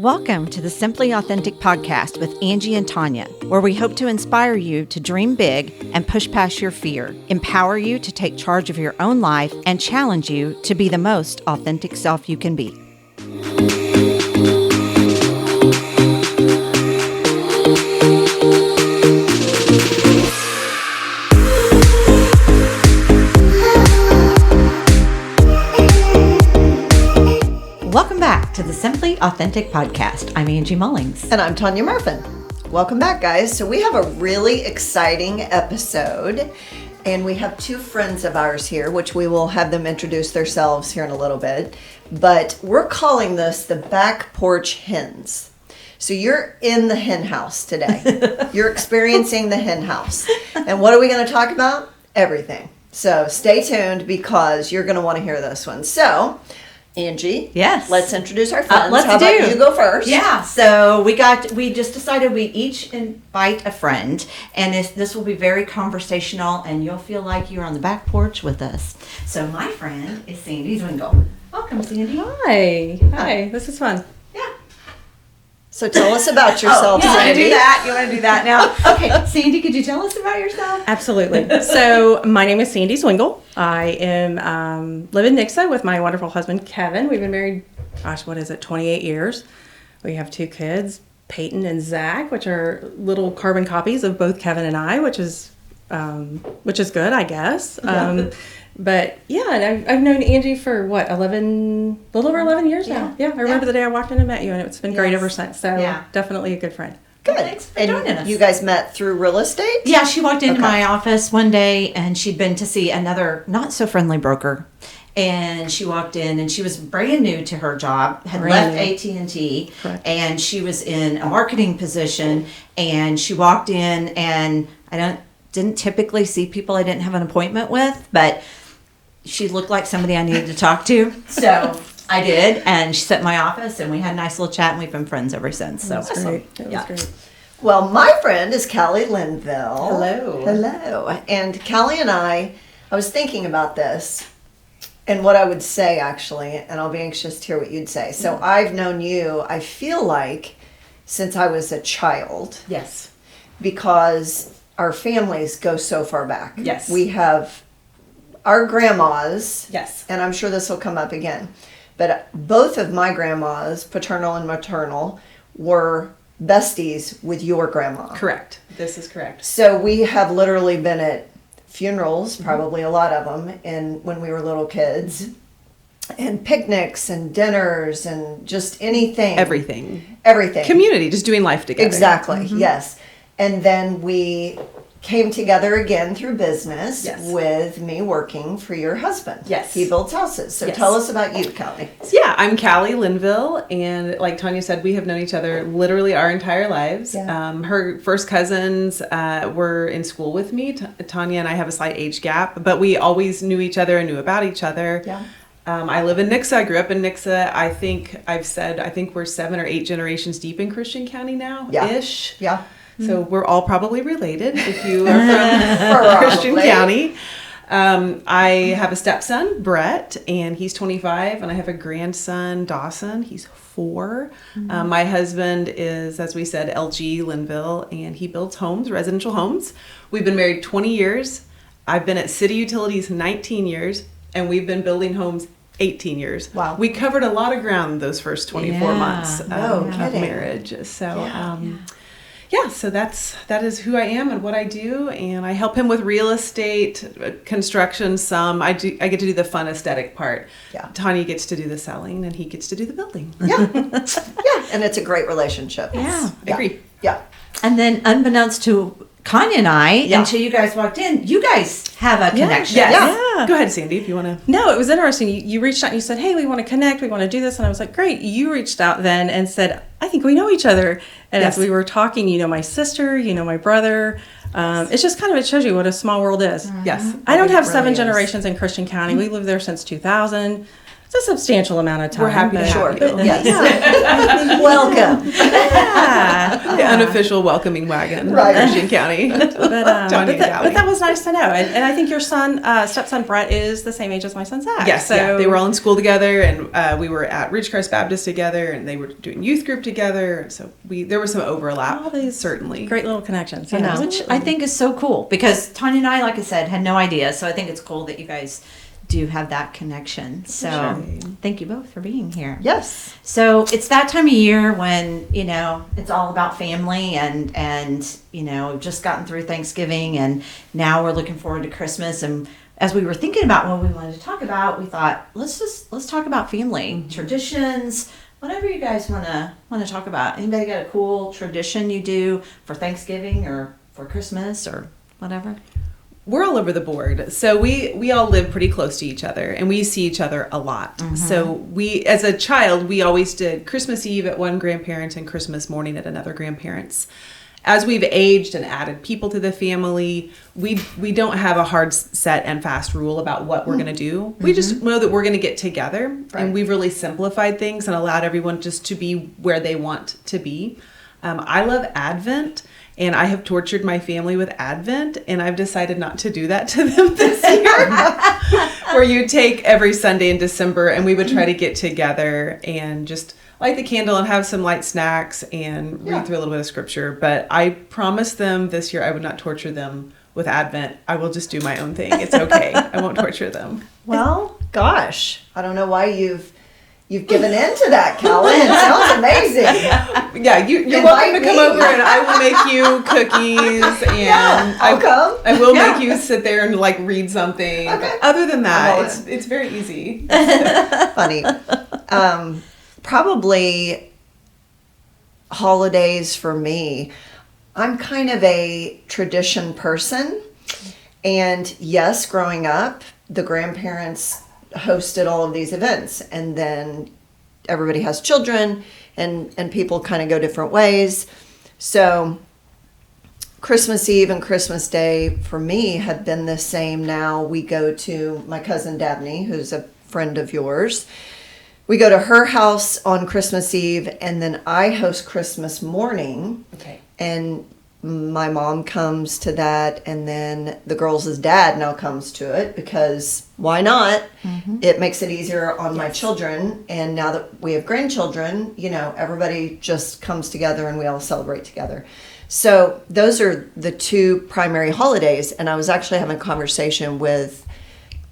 Welcome to the Simply Authentic podcast with Angie and Tanya, where we hope to inspire you to dream big and push past your fear, empower you to take charge of your own life, and challenge you to be the most authentic self you can be. Welcome back to the Simply Authentic podcast. I'm Angie Mullings. And I'm Tanya Murphin. Welcome back, guys. So we have a really exciting episode, and we have two friends of ours here, which we will have them introduce themselves here in a little bit. But we're calling this the Back Porch Hens. So you're in the hen house today. You're experiencing the hen house. And what are we going to talk about? Everything. So stay tuned because you're going to want to hear this one. So Angie, yes, let's introduce our friends. How about you go first? Yeah, so we just decided we each invite a friend, and this will be very conversational, and you'll feel like you're on the back porch with us. So my friend is Sandy Zwingle. Welcome, Sandy. Hi, this is fun. Yeah. So tell us about yourself, you Sandy. You want to do that now? Okay, Sandy, could you tell us about yourself? Absolutely. So my name is Sandy Zwingle. I am live in Nixa with my wonderful husband, Kevin. We've been married, 28 years. We have two kids, Peyton and Zach, which are little carbon copies of both Kevin and I, which is good, I guess. But yeah, and I've known Angie for a little over 11 years now. Yeah, I remember the day I walked in and met you, and it's been great ever since. So definitely a good friend. Good. Thanks for joining us. You guys met through real estate? Yeah, she walked into my office one day, and she'd been to see another not so friendly broker. And she walked in, and she was brand new to her job, had left AT&T, and she was in a marketing position. And she walked in, and didn't typically see people I didn't have an appointment with, but she looked like somebody I needed to talk to. So I did, and she sat in my office, and we had a nice little chat, and we've been friends ever since. So That was great. Well, my friend is callielinville. Hello. And Callie and I was thinking about this and what I would say, actually, and I'll be anxious to hear what you'd say. So I've known you, I feel like, since I was a child. Yes. Because our families go so far back. Yes. We have our grandmas. Yes. And I'm sure this will come up again. But both of my grandmas, paternal and maternal, were besties with your grandma. Correct. This is correct. So we have literally been at funerals, probably a lot of them, when we were little kids, and picnics and dinners and just anything. Everything. Community, just doing life together. Exactly, yes. And then we came together again through business with me working for your husband. Yes. He builds houses. So tell us about you, Callie. Yeah, I'm callielinville, and like Tanya said, we have known each other literally our entire lives. Yeah. Her first cousins were in school with me. Tanya and I have a slight age gap, but we always knew each other and knew about each other. Yeah. I live in Nixa. I grew up in Nixa. I think we're 7 or 8 generations deep in Christian County now, ish. Yeah. So we're all probably related if you are from Christian County. I have a stepson, Brett, and he's 25, and I have a grandson, Dawson. He's 4. My husband is, as we said, LG Linville, and he builds homes, residential homes. We've been married 20 years. I've been at City Utilities 19 years, and we've been building homes 18 years. Wow. We covered a lot of ground those first 24 months of kidding. marriage. So, so that is who I am and what I do, and I help him with real estate, construction. I get to do the fun aesthetic part. Yeah. Tanya gets to do the selling, and he gets to do the building. Yeah, and it's a great relationship. Yeah. I agree. Yeah. And then, unbeknownst to Kanye and I, until you guys walked in, you guys have a connection. Yeah. Go ahead, Sandy, if you want to. No, it was interesting. You reached out and you said, hey, we want to connect. We want to do this. And I was like, great. You reached out then and said, I think we know each other. And as we were talking, you know my sister, you know my brother. It's just kind of, it shows you what a small world is. Yes. I don't have 7 generations in Christian County. We lived there since 2000. It's a substantial amount of time. We're happy to have you. Yes. welcome. The unofficial welcoming wagon Right. of Christian County. But Donnie and Callie. that was nice to know. And I think your stepson Brett is the same age as my son Zach. Yes, so yeah. They were all in school together, and we were at Ridgecrest Baptist together, and they were doing youth group together. So there was some overlap, all these certainly. great little connections. I know. Which I think is so cool because Tanya and I, like I said, had no idea. So I think it's cool that you guys do have that connection. So thank you both for being here. Yes. So it's that time of year when, it's all about family and we've just gotten through Thanksgiving and now we're looking forward to Christmas. And as we were thinking about what we wanted to talk about, we thought, let's talk about family, traditions, whatever you guys want to talk about. Anybody got a cool tradition you do for Thanksgiving or for Christmas or whatever? We're all over the board. So we all live pretty close to each other and we see each other a lot. Mm-hmm. So as a child, we always did Christmas Eve at one grandparent and Christmas morning at another grandparent's. As we've aged and added people to the family, we don't have a hard set and fast rule about what we're going to do. We just know that we're going to get together, and we've really simplified things and allowed everyone just to be where they want to be. I love Advent. And I have tortured my family with Advent, and I've decided not to do that to them this year. Where you take every Sunday in December, and we would try to get together and just light the candle and have some light snacks and read through a little bit of scripture. But I promised them this year I would not torture them with Advent. I will just do my own thing. It's okay. I won't torture them. Well, gosh, I don't know why you've given in to that, Callie. It sounds amazing. Yeah, you're welcome to come over and I will make you cookies and I'll come. I will make you sit there and read something. Okay. But other than that, it's very easy. Funny. Probably holidays for me. I'm kind of a tradition person. And yes, growing up, the grandparents hosted all of these events, and then everybody has children and people kind of go different ways. So Christmas Eve and Christmas Day for me have been the same. Now we go to my cousin Dabney, who's a friend of yours. We go to her house on Christmas Eve, and then I host Christmas morning. Okay. And my mom comes to that, and then the girls' dad now comes to it because why not? Mm-hmm. It makes it easier on my children, and now that we have grandchildren, everybody just comes together and we all celebrate together. So those are the two primary holidays, and I was actually having a conversation with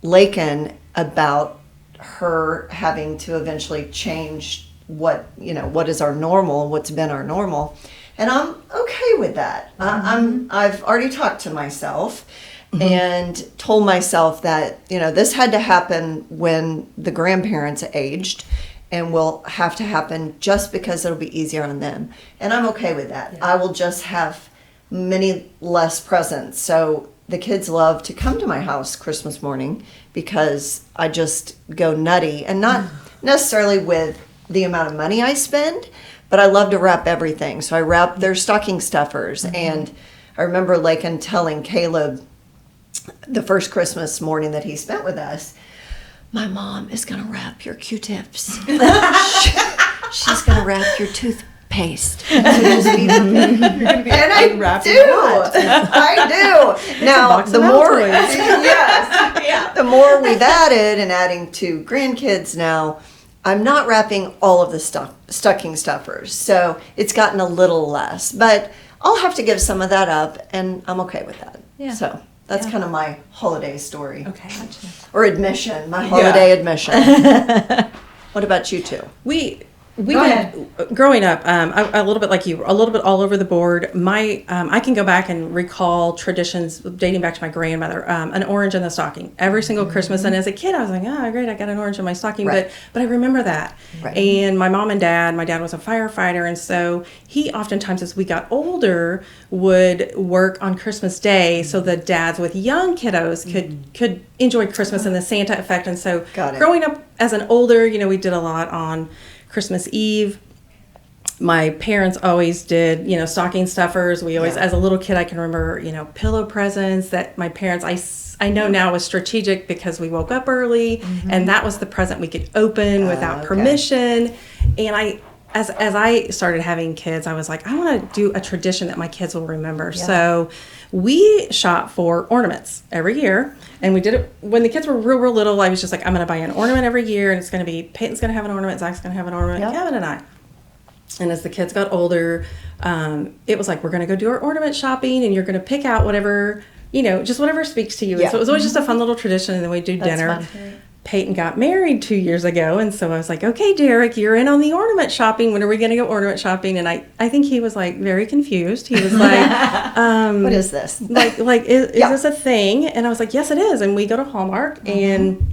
Lakin about her having to eventually change what is our normal, what's been our normal. And I'm okay with that. I've already talked to myself and told myself that, this had to happen when the grandparents aged and will have to happen just because it'll be easier on them. And I'm okay with that. Yeah. I will just have many less presents. So the kids love to come to my house Christmas morning because I just go nutty, and not necessarily with the amount of money I spend, but I love to wrap everything. So I wrap their stocking stuffers. And I remember Lakin telling Caleb the first Christmas morning that he spent with us, my mom is going to wrap your Q-tips. She's going to wrap your toothpaste. So just be and I do. Now, the more, the more we've added and adding 2 grandkids now, I'm not wrapping all of the stocking stuffers, so it's gotten a little less. But I'll have to give some of that up, and I'm okay with that. Yeah. So that's kind of my holiday story. Okay. Or admission, my holiday admission. What about you two? Growing up, a little bit like you, a little bit all over the board. I can go back and recall traditions dating back to my grandmother. An orange in the stocking every single Christmas, and as a kid, I was like, "Oh, great! I got an orange in my stocking." Right. But I remember that. Right. And my mom and dad. My dad was a firefighter, and so he oftentimes, as we got older, would work on Christmas Day, so the dads with young kiddos could enjoy Christmas and the Santa effect. And so, growing up as an older, we did a lot on Christmas Eve. My parents always did, stocking stuffers. We always, as a little kid, I can remember, pillow presents that my parents, I know now was strategic because we woke up early and that was the present we could open without permission. And as I started having kids, I was like, I want to do a tradition that my kids will remember. Yeah. So we shop for ornaments every year. And we did it when the kids were real little. I was just like, I'm going to buy an ornament every year. And it's going to be, Peyton's going to have an ornament, Zach's going to have an ornament, Kevin and I. And as the kids got older, it was like, we're going to go do our ornament shopping, and you're going to pick out whatever, just whatever speaks to you. And so it was always just a fun little tradition, and then we'd do dinner. Fun. Peyton got married 2 years ago, and so I was like, okay, Derek, you're in on the ornament shopping. When are we going to go ornament shopping? And I think he was like very confused. He was like, what is this? Is this a thing? And I was like, yes, it is. And we go to Hallmark, and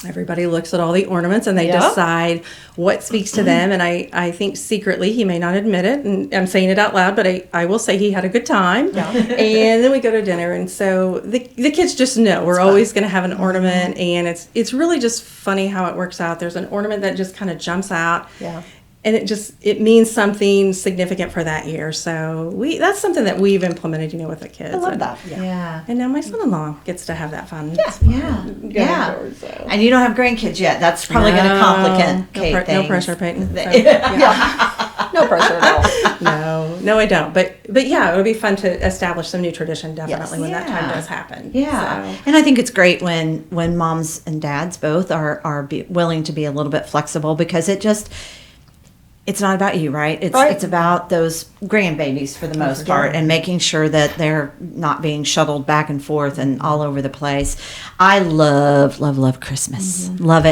everybody looks at all the ornaments, and they decide what speaks to them. And I think secretly, he may not admit it, and I'm saying it out loud, but I will say he had a good time. Yeah. And then we go to dinner, and so the kids just know we're always going to have an ornament, and it's really just funny how it works out. There's an ornament that just kind of jumps out. Yeah. And it means something significant for that year. So that's something that we've implemented, with the kids. I love that. Yeah. And now my son-in-law gets to have that fun. Yeah. Forward, so. And you don't have grandkids yet. That's probably going to complicate things. No pressure, Peyton. So, no pressure at all. No, I don't. But yeah, it would be fun to establish some new tradition definitely when that time does happen. Yeah. So. And I think it's great when moms and dads both are willing to be a little bit flexible, because it's not about you, right? It's about those grandbabies for the most part, and making sure that they're not being shuttled back and forth and all over the place. I love Christmas. Mm-hmm. Love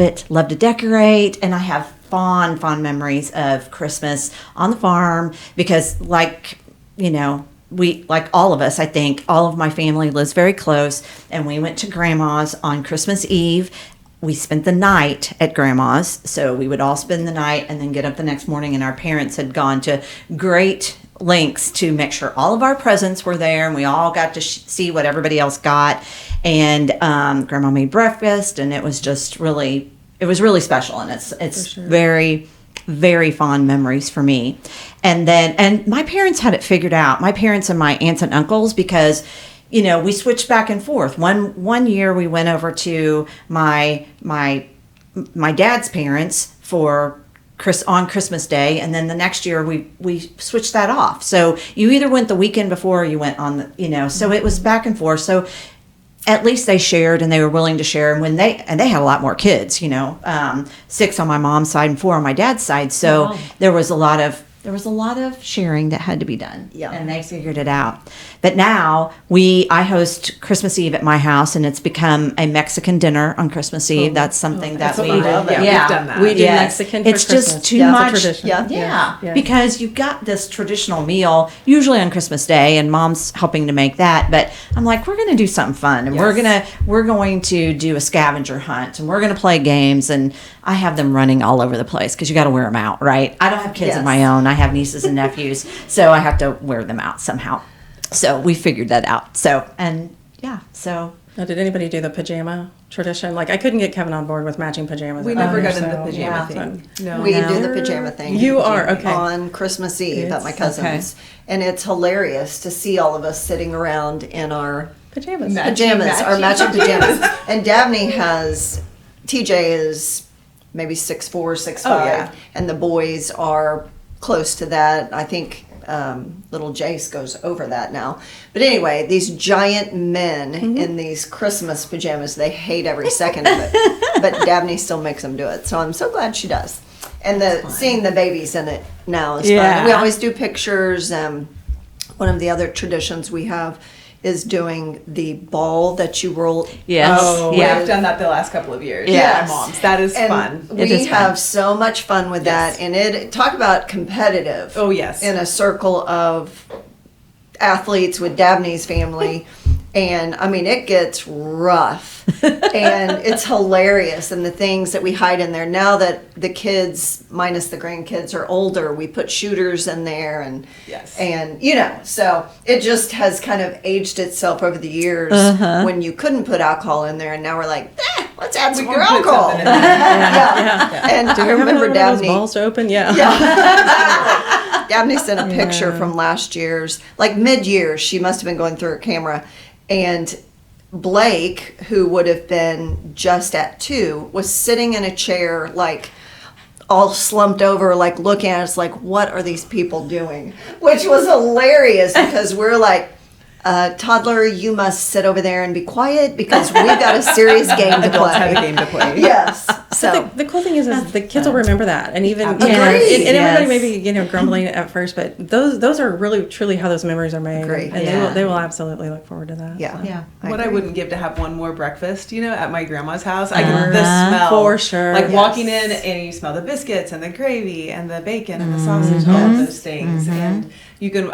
it. Love to decorate. And I have fond memories of Christmas on the farm, because we, like all of us, I think, all of my family lives very close, and we went to Grandma's on Christmas Eve. We spent the night at Grandma's, so we would all spend the night and then get up the next morning, and our parents had gone to great lengths to make sure all of our presents were there, and we all got to see what everybody else got. And Grandma made breakfast, and it was just really special, and it's very, very fond memories for me. And my parents had it figured out, my parents and my aunts and uncles, because we switched back and forth. One year we went over to my dad's parents on Christmas Day, and then the next year we switched that off. So you either went the weekend before, or you went on the so it was back and forth. So at least they shared, and they were willing to share. And they had a lot more kids, 6 on my mom's side and 4 on my dad's side. So there was a lot of sharing that had to be done. Yeah. And they figured it out. But now I host Christmas Eve at my house, and it's become a Mexican dinner on Christmas Eve. That's something that we do. We've done that. We do Mexican for Christmas. It's just too much. Yeah. Because you've got this traditional meal usually on Christmas Day, and Mom's helping to make that. But I'm like, we're going to do something fun, and we're going to do a scavenger hunt, and we're going to play games, and I have them running all over the place, because you got to wear them out, right? I don't have kids of my own. I have nieces and nephews, so I have to wear them out somehow. So we figured that out. Now, did anybody do the pajama tradition? Like, I couldn't get Kevin on board with matching pajamas. We never got into the pajama thing. No. We do the pajama thing. You are, okay. On Christmas Eve at my cousin's. Okay. And it's hilarious to see all of us sitting around in our pajamas. Our matching pajamas. And Dabney TJ is maybe 6'4", 6'5", and the boys are close to that. I think little Jace goes over that now. But anyway, these giant men in these Christmas pajamas, they hate every second of it. But Dabney still makes them do it. So I'm so glad she does. And seeing the babies in it now is fun. We always do pictures. One of the other traditions we have is doing the ball that you roll. Yes. Oh, yeah. I've done that the last couple of years. Yes. My mom's. That is fun. We have so much fun with that. And talk about competitive. Oh, yes. In a circle of athletes with Dabney's family. And I mean, it gets rough and it's hilarious. And the things that we hide in there now that the kids, minus the grandkids, are older, we put shooters in there and so it just has kind of aged itself over the years when you couldn't put alcohol in there. And now we're like, let's add some more alcohol. And do you remember Dabney balls to open? Yeah. Dabney sent a picture from last year's, like mid-year. She must have been going through her camera. And Blake, who would have been just at 2, was sitting in a chair like all slumped over, like looking at us like, what are these people doing? Which was hilarious because we're like, toddler, you must sit over there and be quiet because we've got a serious game to Adults play. have a game to play. Yes. So The cool thing is the kids will remember that, and even Agreed. and everybody Yes. may be grumbling at first, but those are really truly how those memories are made, Agreed. and Yeah. they will absolutely look forward to that. yeah. Yeah. What I agree. wouldn't give to have one more breakfast, at my grandma's house. I can the smell For sure. like Yes. walking in and you smell the biscuits and the gravy and the bacon and the sausage, all of those things. And you can.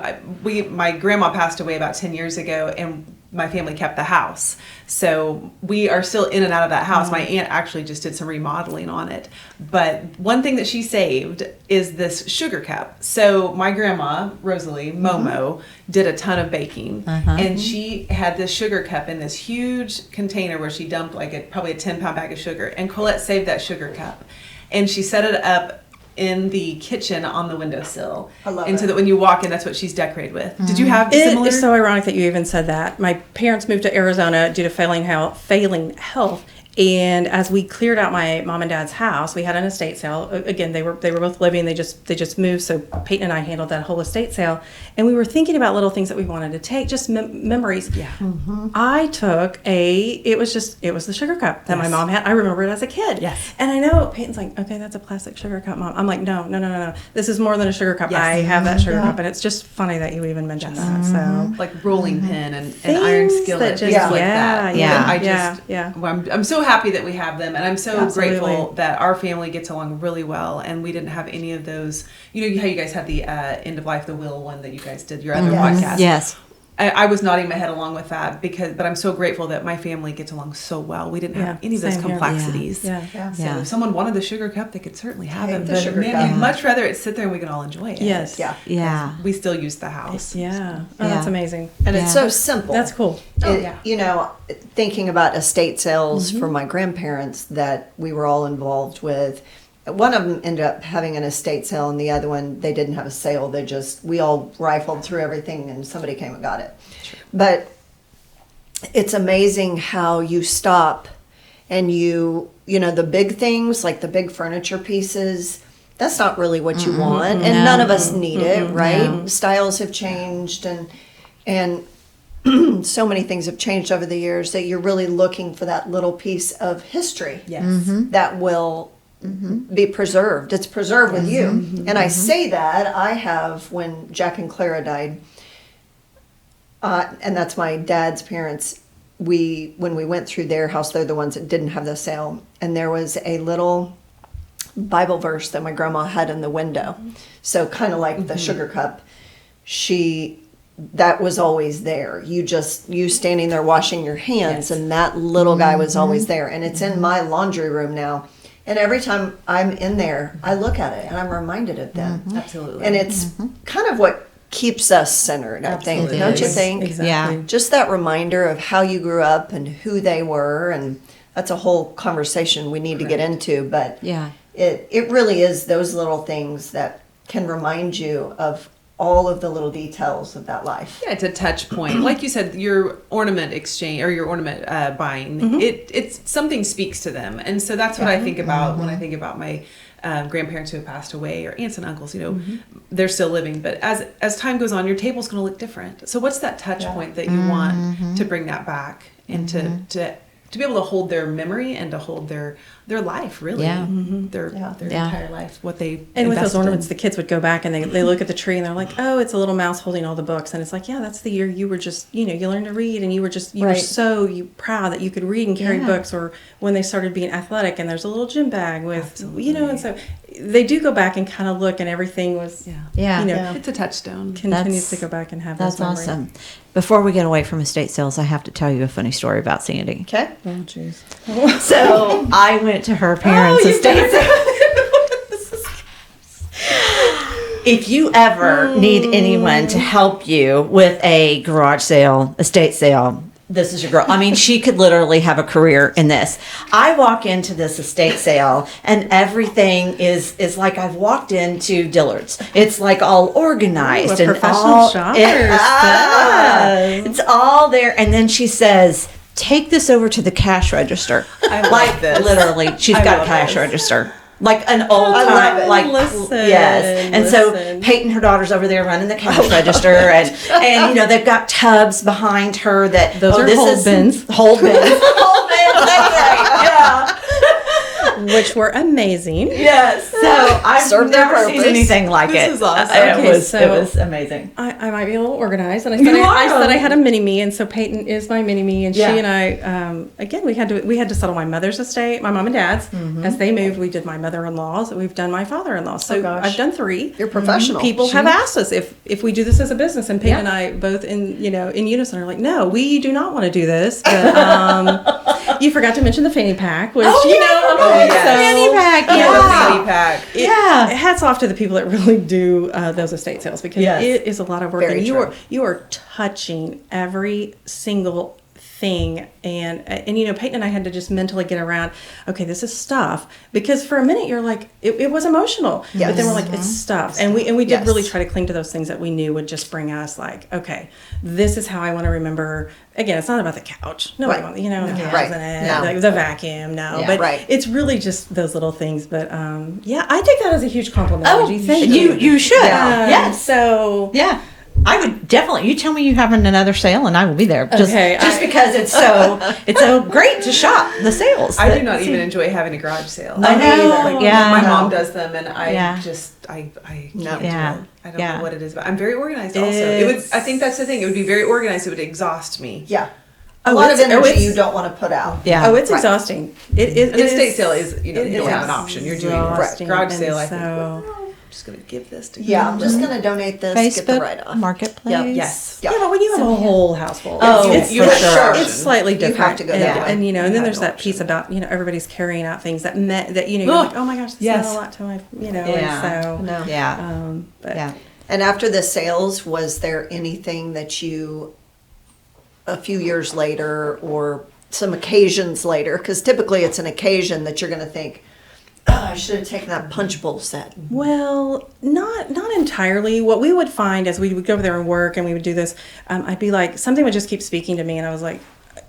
My grandma passed away about 10 years ago, and my family kept the house, so we are still in and out of that house. My aunt actually just did some remodeling on it, but one thing that she saved is this sugar cup. So my grandma Rosalie Momo did a ton of baking, and she had this sugar cup in this huge container where she dumped probably a 10-pound bag of sugar, and Colette saved that sugar cup, and she set it up in the kitchen on the windowsill. I love and so it. that when you walk in, that's what she's decorated with. Did you have similar? It is so ironic that you even said that. My parents moved to Arizona due to failing health. And as we cleared out my mom and dad's house, we had an estate sale. Again, they were both living. They just moved. So Peyton and I handled that whole estate sale, and we were thinking about little things that we wanted to take, just memories. Yeah. I took it was the sugar cup that my mom had. I remember it as a kid. Yes. And I know Peyton's like, okay, that's a plastic sugar cup, Mom. I'm like, no. This is more than a sugar cup. Yes. I have that sugar cup, and it's just funny that you even mentioned that. So. Like rolling pin and iron Things skillet, that things just- like yeah, that. yeah, That I just, yeah. Well, I'm so happy that we have them, and I'm so Absolutely. grateful that our family gets along really well, and we didn't have any of those. How you guys had the end of life, the will one that you guys did your other Yes. podcast. Yes. I was nodding my head along with that but I'm so grateful that my family gets along so well. We didn't have Yeah, any of those same here. complexities. Yeah. So Yeah. if someone wanted the sugar cup, they could certainly have Take it. the But sugar man, cup. I'd much rather it sit there and we can all enjoy it. Yes. Yeah. Yeah. We still use the house. Yeah. Oh, that's Yeah. amazing. And it's Yeah. so simple. That's cool. Thinking about estate sales for my grandparents that we were all involved with. One of them ended up having an estate sale, and the other one, they didn't have a sale. We all rifled through everything, and somebody came and got it. But it's amazing how you stop and the big things, like the big furniture pieces, that's not really what you want. And none of us need it, right? No. Styles have changed, and so many things have changed over the years that you're really looking for that little piece of history Yes. that will be preserved. It's preserved with you. And I say that I have, when Jack and Clara died, and that's my dad's parents, when we went through their house, they're the ones that didn't have the sale, and there was a little Bible verse that my grandma had in the window. So kind of like the sugar cup, that was always there. You standing there washing your hands, and that little guy was always there. And it's in my laundry room now. And every time I'm in there, I look at it and I'm reminded of them. Absolutely. And it's kind of what keeps us centered, I think. Absolutely. Don't you It is. think? Exactly. Yeah. Just that reminder of how you grew up and who they were. And that's a whole conversation we need to get into. But Yeah. it really is those little things that can remind you of all of the little details of that life. Yeah, it's a touch point. Like you said, your ornament exchange or your ornament buying, it's something speaks to them. And so that's what I think about when I think about my grandparents who have passed away, or aunts and uncles, they're still living. But as time goes on, your table's going to look different. So what's that touch point that you want to bring that back and to be able to hold their memory and to hold their life, really, Yeah. their Yeah. entire life, what they And with those invested in. ornaments, the kids would go back and they look at the tree and they're like, oh, it's a little mouse holding all the books. And it's like, yeah, that's the year you were just, you learned to read, and you were Right. so proud that you could read and carry Yeah. books, or when they started being athletic and there's a little gym bag with, and so they do go back and kind of look, and everything was, Yeah. It's a touchstone. continues That's- to go back and have That's those memories. awesome. Before we get away from estate sales, I have to tell you a funny story about Sandy. Okay? Oh, jeez. So I went to her parents' estate sale. If you ever need anyone to help you with a garage sale, estate sale, this is your girl. I mean, she could literally have a career in this. I walk into this estate sale and everything is like I've walked into Dillard's. It's like all organized Ooh, a and professional all shopper it's all there. And then she says, "Take this over to the cash register." I love like this. literally, she's I got a love cash this. register. like an old I love time, it. like Listen, yes. And so Peyton, her daughter's over there running the cash register, and you know they've got tubs behind her that Those are this hold is bins. hold bins, hold bins. That's right. Yeah. which were amazing. Yes. So I've Served their never seen purpose. anything like This it. is awesome. It Okay, was so- amazing. I might be a little organized, and I You said are. I said I had a mini me, and so Peyton is my mini me, and Yeah. she and I again we had to settle my mother's estate, my mom and dad's. As they moved, we did my mother-in-law's, we've done my father-in-law. So gosh. I've done 3. You're professional. People have asked us if we do this as a business, and Peyton Yeah. and I both in unison are like, no, we do not want to do this. But you forgot to mention the fanny pack, which fanny pack. Yeah. Fanny pack. Yeah. Hats off to the people that really do those estate sales, because Yes. it is a lot of work, Very and true. you are touching every single thing, and Peyton and I had to just mentally get around, okay, this is stuff, because for a minute you're like it was emotional, Yes. but then we're like, it's stuff, and we did Yes. really try to cling to those things that we knew would just bring us like, okay, this is how I want to remember. Again, it's not about the couch. Nobody Right. wants, the couch Right. isn't it? No. Like the vacuum, no. Yeah. But Right. it's really just those little things. But yeah, I take that as a huge compliment. Oh, Angie. Thank you should. Yeah. Yes. So Yeah. I would definitely. You tell me you're having another sale, and I will be there. Just, Okay, just because it's so great to shop the sales. I do not even enjoy having a garage sale. I know. Like, Yeah. my No. mom does them, and I Yeah. just I No. can't Yeah. do it. I don't Yeah. know what it is, but I'm very organized. Also, it would. I think that's the thing. It would be very organized. It would exhaust me. Yeah. A lot of it's- energy it's- you don't want to put out. Yeah. oh, it's Right. exhausting. It An estate sale is, you it don't have is an option. You're doing exhausting, garage and sale. I think. so- Well, I'm just gonna give this to Yeah, I'm just going to donate this, get the Facebook write-off. Marketplace. Yep. Yes. Yeah. Yeah, but when you have a whole household, Oh, it's, you for have sure. to- it's slightly You have different. to go and, that way. and You then have there's no that option. piece about everybody's carrying out things that you're like, oh my gosh, this Yes. meant a lot to my Yeah. and so No. Yeah. but Yeah. And after the sales, was there anything that you, a few years later or some occasions later, because typically it's an occasion that you're going to think, oh, I should have taken that punch bowl set. Well, not entirely. What we would find as we would go over there and work, and we would do this, I'd be like, something would just keep speaking to me, and I was like,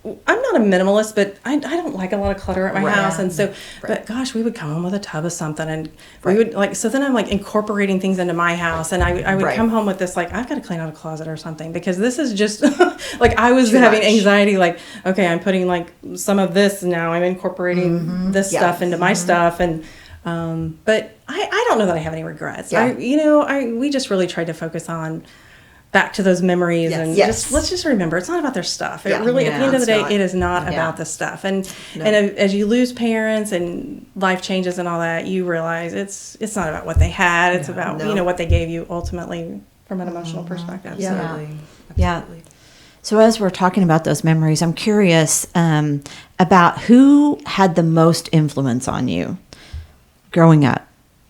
I'm not a minimalist, but I don't like a lot of clutter at my Right. house, and so, Right. but gosh, we would come home with a tub of something, and we would like, so then I'm like incorporating things into my house, and I would Right. come home with this like, I've got to clean out a closet or something, because this is just like I was Too having much. anxiety, like, okay, I'm putting like some of this now, I'm incorporating this Yeah. stuff into my stuff, and but I don't know that I have any regrets. Yeah. We just really tried to focus on back to those memories, Yes. and Yes. let's just remember it's not about their stuff. It Yeah. really, at the end of the day, it's not. it is not Yeah. about the stuff. And No. as you lose parents and life changes and all that, you realize it's not about what they had. It's about No. what they gave you ultimately from an emotional perspective. Yeah. Absolutely. Yeah. Absolutely. So as we're talking about those memories, I'm curious about who had the most influence on you growing up.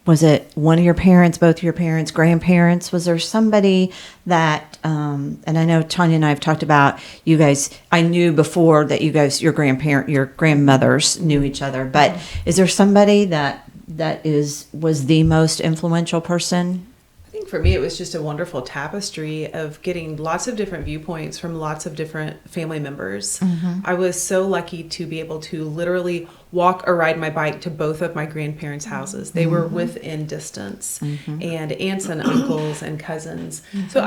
Was it one of your parents, both of your parents, grandparents? Was there somebody that, and I know Tanya and I have talked about you guys, I knew before that you guys, your grandmothers knew each other, but is there somebody that was the most influential person? I think for me, it was just a wonderful tapestry of getting lots of different viewpoints from lots of different family members. I was so lucky to be able to literally walk or ride my bike to both of my grandparents' houses. They were within distance, and aunts and uncles and cousins. So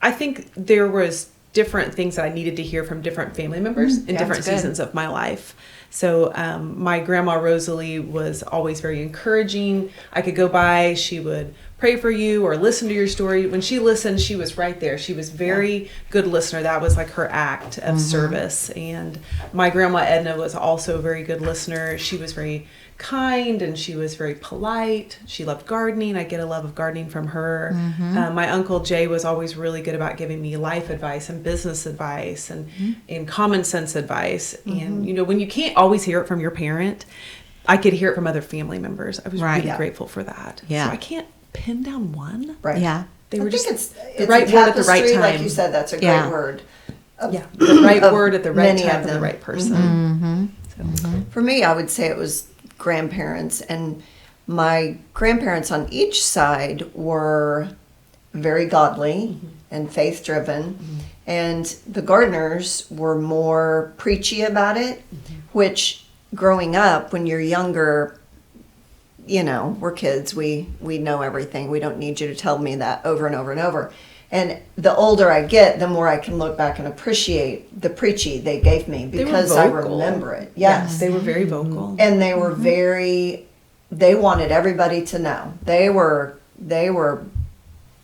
I think there was different things that I needed to hear from different family members in different good. seasons of my life. So my grandma Rosalie was always very encouraging. I could go by, she would pray for you or listen to your story. When she listened, she was right there. She was very good listener. That was like her act of service. And my grandma Edna was also a very good listener. She was very kind and she was very polite. She loved gardening. I get a love of gardening from her. My uncle Jay was always really good about giving me life advice and business advice and common sense advice. And when you can't always hear it from your parent, I could hear it from other family members. I was Right. really Yeah. grateful for that. Yeah. So I can't pin down one. Right. Yeah. They I were think just it's right a word at the right tapestry, time. Like you said, that's a great Yeah. word. Yeah, the right of word at the right many time of for the them. right person. So. For me, I would say it was grandparents, and my grandparents on each side were very godly and faith driven, and the Gardners were more preachy about it, which growing up when you're younger, we're kids. We know everything. We don't need you to tell me that over and over and over. And the older I get, the more I can look back and appreciate the preachy they gave me because I remember it. Yes. They were very vocal. And they were they wanted everybody to know. They were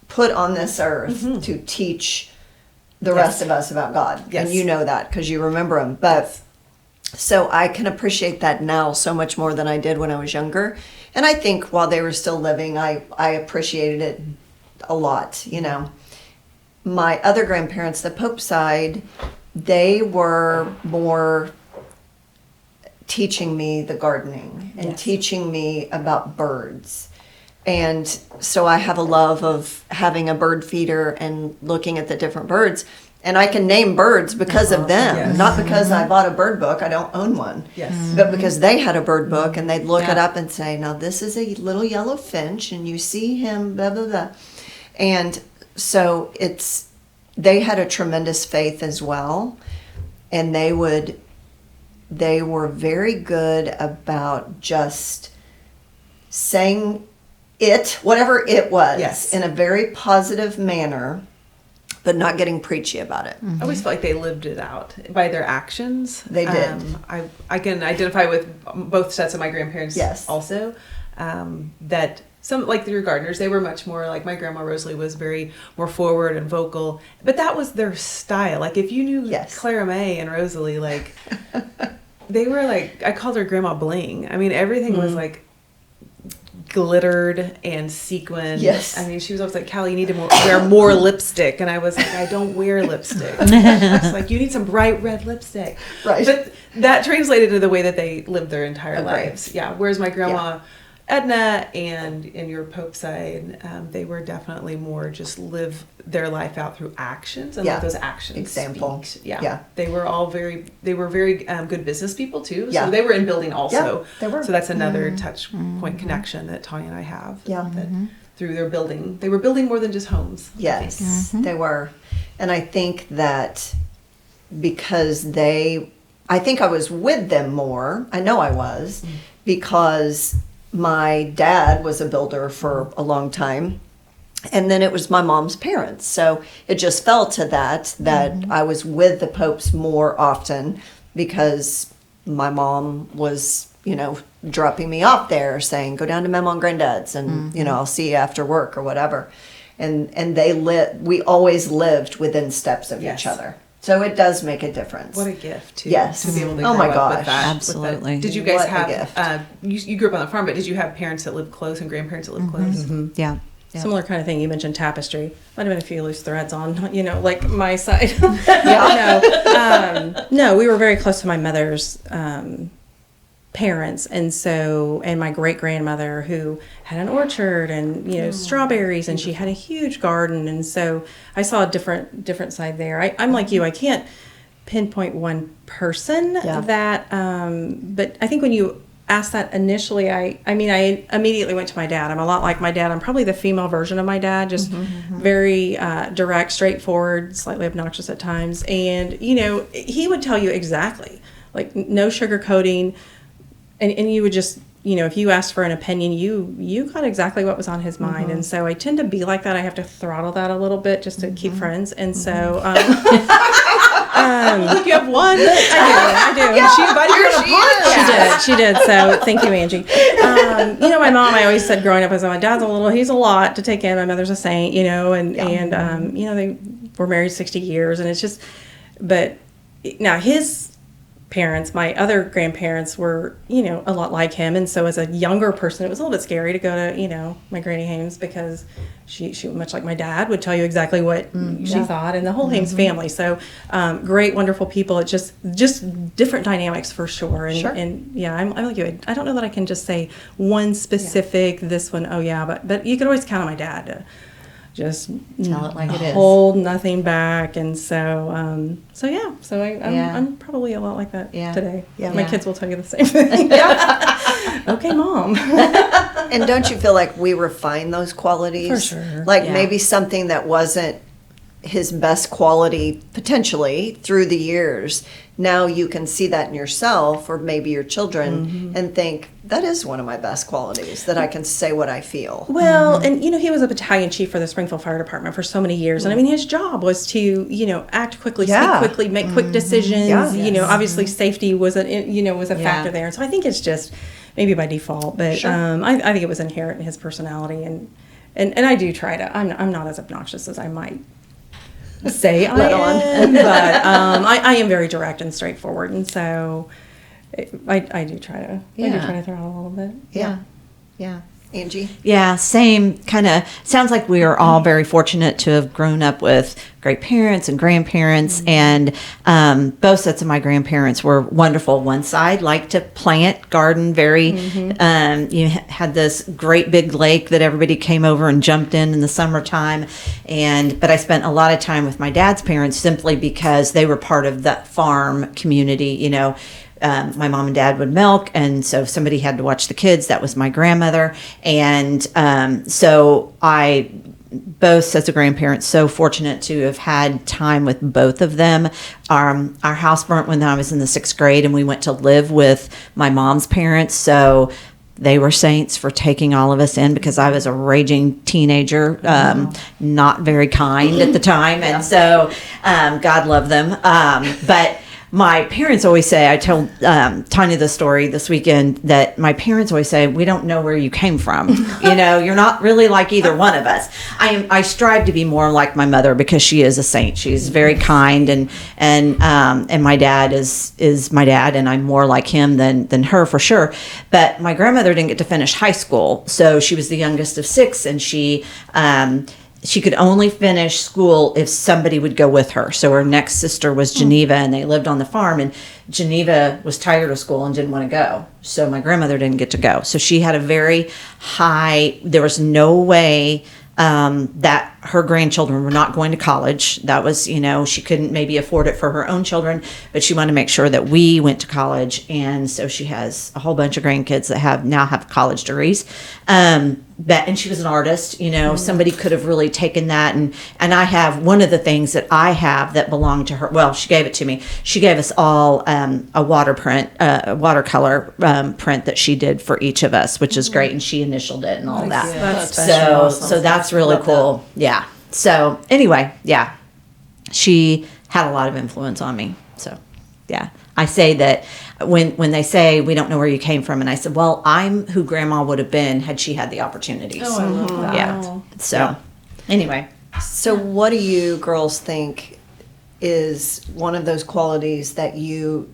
put on this earth to teach the rest of us about God. Yes. And you know that because you remember them. But so I can appreciate that now so much more than I did when I was younger. And I think while they were still living, I appreciated it a lot, My other grandparents, the Pope side, they were more teaching me the gardening and teaching me about birds. And so I have a love of having a bird feeder and looking at the different birds. And I can name birds because of them, not because I bought a bird book. I don't own one. But because they had a bird book and they'd look it up and say, now this is a little yellow finch and you see him, blah, blah, blah. And so they had a tremendous faith as well. And they were very good about just saying whatever it was, in a very positive manner, but not getting preachy about it. I always felt like they lived it out by their actions. They did. I can identify with both sets of my grandparents also. That some, like your gardeners, they were much more like my grandma Rosalie was very more forward and vocal, but that was their style. Like if you knew Clara May and Rosalie, like they were like, I called her Grandma Bling. I mean, everything was like glittered and sequined. Yes. I mean, she was always like, Callie, you need to wear more lipstick. And I was like, I don't wear lipstick. I was like, you need some bright red lipstick. Right. But that translated to the way that they lived their entire lives. Yeah. Whereas my grandma Edna and your Pope side, they were definitely more just live their life out through actions and let those actions example. Speak. Yeah. They were very good business people too. So they were in building also. Yeah, they were. So that's another touch point connection that Tanya and I have. Yeah. That through their building, they were building more than just homes. Yes, they were. And I think that because I think I was with them more. I know I was because my dad was a builder for a long time. And then it was my mom's parents. So it just fell to that I was with the Popes more often because my mom was, dropping me off there saying, go down to Mom and Granddad's and, I'll see you after work or whatever. And we always lived within steps of each other. So it does make a difference. What a gift, too. Yes. To be able to grow up with that. Absolutely. Did you guys What a have, you grew up on the farm, but did you have parents that lived close and grandparents that lived close? Yeah. Similar kind of thing. You mentioned tapestry. Might have been a few loose threads on, like my side. No, we were very close to my mother's parents, and my great grandmother who had an orchard and strawberries, and she had a huge garden, and so I saw a different side there. I'm like you. I can't pinpoint one person that, but I think when you asked that initially, I immediately went to my dad. I'm a lot like my dad. I'm probably the female version of my dad, just very direct, straightforward, slightly obnoxious at times. And, he would tell you exactly, like no sugarcoating. And you would just, if you asked for an opinion, you got exactly what was on his mind. And so I tend to be like that. I have to throttle that a little bit just to keep friends. And so... you have one. I do. Yeah, she invited you on a podcast. She did. So thank you, Angie. My mom, I always said growing up, I said, my dad's he's a lot to take in. My mother's a saint, and they were married 60 years. And it's just, but now his parents, my other grandparents were, a lot like him. And so as a younger person, it was a little bit scary to go to, my Granny Hames because she much like my dad would tell you exactly what she thought, and the whole Hames family. So great, wonderful people. It's just different dynamics for sure. And I'm like you. I don't know that I can just say one specific, this one, but you could always count on my dad to just tell it like it is, hold nothing back. And so I'm probably a lot like that today. My kids will tell you the same thing. Okay, Mom. And don't you feel like we refine those qualities? For sure. Like maybe something that wasn't his best quality potentially through the years. Now you can see that in yourself or maybe your children and think, that is one of my best qualities, that I can say what I feel. Well, and he was a battalion chief for the Springfield Fire Department for so many years. And I mean, his job was to, act quickly, speak quickly, make quick decisions. Yeah. Obviously safety was a factor there. And so I think it's just maybe by default, but I think it was inherent in his personality. And I do try to, I'm not as obnoxious as I might say I am, but I am very direct and straightforward. And so I do try to throw out a little bit. Yeah. Angie? Yeah, same kind of. Sounds like we are all very fortunate to have grown up with great parents and grandparents, and both sets of my grandparents were wonderful. One side liked to plant, garden, very. You had this great big lake that everybody came over and jumped in the summertime, but I spent a lot of time with my dad's parents simply because they were part of that farm community. My mom and dad would milk, and so if somebody had to watch the kids, that was my grandmother. And so both sets of grandparents, so fortunate to have had time with both of them. Our house burnt when I was in the 6th grade, and we went to live with my mom's parents. So they were saints for taking all of us in because I was a raging teenager, not very kind at the time. And so God love them. But my parents always say, I told Tanya the story this weekend, that my parents always say, we don't know where you came from. You're not really like either one of us. I strive to be more like my mother because she is a saint. She's very kind, and my dad is my dad, and I'm more like him than her for sure. But my grandmother didn't get to finish high school, so she was the youngest of 6, and she could only finish school if somebody would go with her. So her next sister was Geneva, and they lived on the farm, and Geneva was tired of school and didn't want to go. So my grandmother didn't get to go. So she had a very high, there was no way that her grandchildren were not going to college. That was, she couldn't maybe afford it for her own children, but she wanted to make sure that we went to college. And so she has a whole bunch of grandkids that now have college degrees. And she was an artist, somebody could have really taken that. And I have one of the things that I have that belonged to her. Well, she gave it to me. She gave us all a watercolor print that she did for each of us, which is great. And she initialed it and all that. That's So that's really cool. Yeah. So anyway, she had a lot of influence on me. So yeah, I say that when they say we don't know where you came from, and I said, well, I'm who Grandma would have been had she had the opportunities. Oh, I love that. Yeah. So anyway. So what do you girls think is one of those qualities that you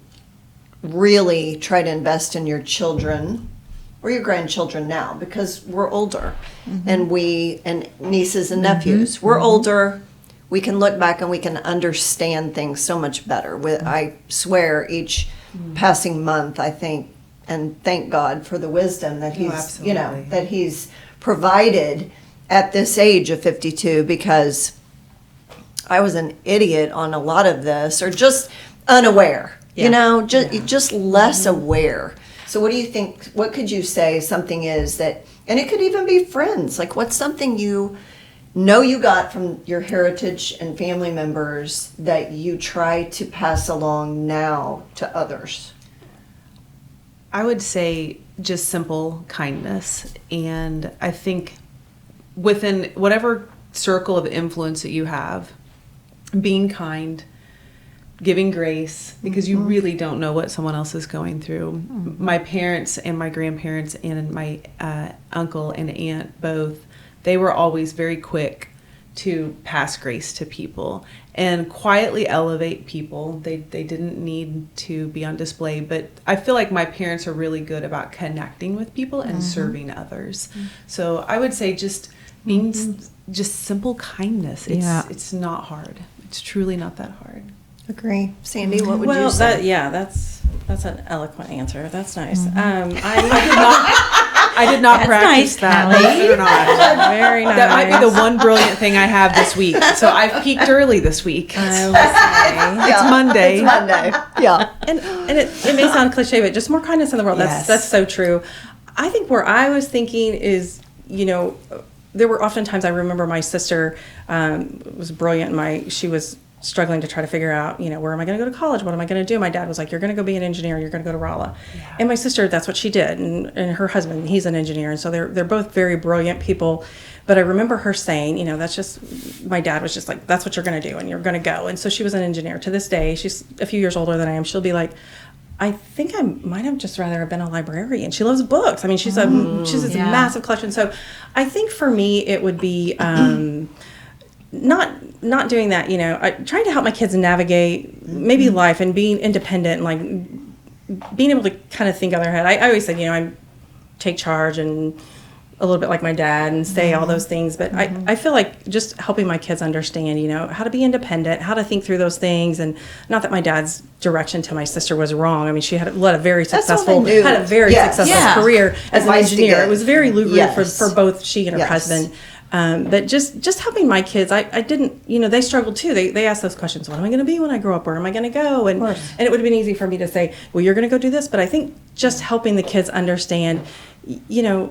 really try to invest in your children or your grandchildren now? Because we're older, and nieces and nephews, we're older. We can look back and we can understand things so much better. I swear each passing month, I think, and thank God for the wisdom that he's, that he's provided at this age of 52, because I was an idiot on a lot of this, or just unaware, just less aware. So what do you think, what could you say something is that, and it could even be friends, like what's something you know you got from your heritage and family members that you try to pass along now to others? I would say just simple kindness. And I think within whatever circle of influence that you have, being kind, giving grace, because you really don't know what someone else is going through. My parents and my grandparents and my uncle and aunt both, they were always very quick to pass grace to people and quietly elevate people. They didn't need to be on display, but I feel like my parents are really good about connecting with people and serving others. So I would say just being just simple kindness. It's not hard. It's truly not that hard. Agree. Sandy, what would you say? That's an eloquent answer. That's nice. I did not practice that. Believe it or not. Very nice. That might be the one brilliant thing I have this week. So I've peaked early this week. It's Monday. It's Monday. Yeah. And it may sound cliche, but just more kindness in the world. Yes. That's so true. I think where I was thinking is, there were often times I remember my sister was brilliant. She was struggling to try to figure out, where am I going to go to college? What am I going to do? My dad was like, you're going to go be an engineer. You're going to go to Rolla. Yeah. And my sister, that's what she did. And her husband, he's an engineer. And so they're both very brilliant people. But I remember her saying, that's just, my dad was just like, that's what you're going to do and you're going to go. And so she was an engineer. To this day, she's a few years older than I am. She'll be like, I think I might have just rather have been a librarian. She loves books. I mean, she's this massive collection. So I think for me, it would be not doing that, trying to help my kids navigate maybe life and being independent and like being able to kind of think on their head. I always said, I take charge and a little bit like my dad and say all those things. But I feel like just helping my kids understand, how to be independent, how to think through those things. And not that my dad's direction to my sister was wrong. I mean, she had led a very successful successful career as an engineer. It was very lucrative for both she and her husband. But just helping my kids, I didn't, they struggled too. They asked those questions. What am I going to be when I grow up? Where am I going to go? And it would have been easy for me to say, well, you're going to go do this. But I think just helping the kids understand,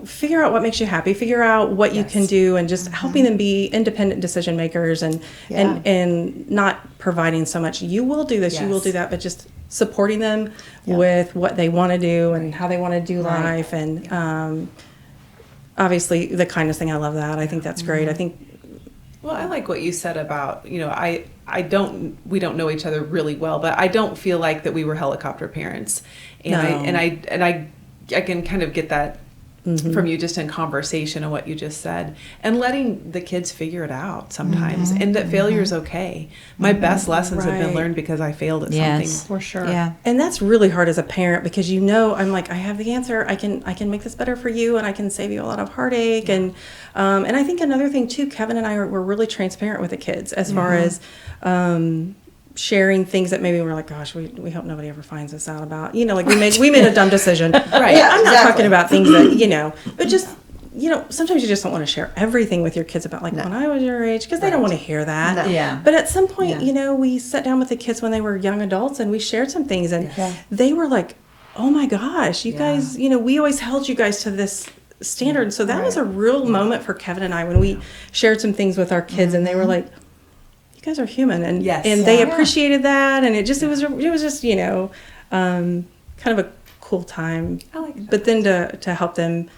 figure out what makes you happy, figure out what you can do, and just helping them be independent decision makers and not providing so much, you will do this, you will do that, but just supporting them with what they want to do and how they want to do life. And, obviously the kindness thing, I love that. I think that's great. I think. Well, I like what you said about, we don't know each other really well, but I don't feel like that we were helicopter parents. And I can kind of get that from you just in conversation and what you just said, and letting the kids figure it out sometimes, and that failure is okay. My best lessons have been learned because I failed at something. For sure. Yeah. And that's really hard as a parent, because I'm like, I have the answer. I can make this better for you, and I can save you a lot of heartache. And I think another thing too, Kevin and I were really transparent with the kids as far as sharing things that maybe we're like, gosh, we hope nobody ever finds us out about, like we made a dumb decision. Right. Yeah, I'm not talking about things that, but just, sometimes you just don't want to share everything with your kids about when I was your age, because they don't want to hear that. No. Yeah. But at some point, we sat down with the kids when they were young adults and we shared some things, and they were like, oh my gosh, you guys, we always held you guys to this standard. And so that was a real moment for Kevin and I when we shared some things with our kids, and they were like, you guys are human, and they appreciated that, and it was just kind of a cool time. I like that. But then to help them,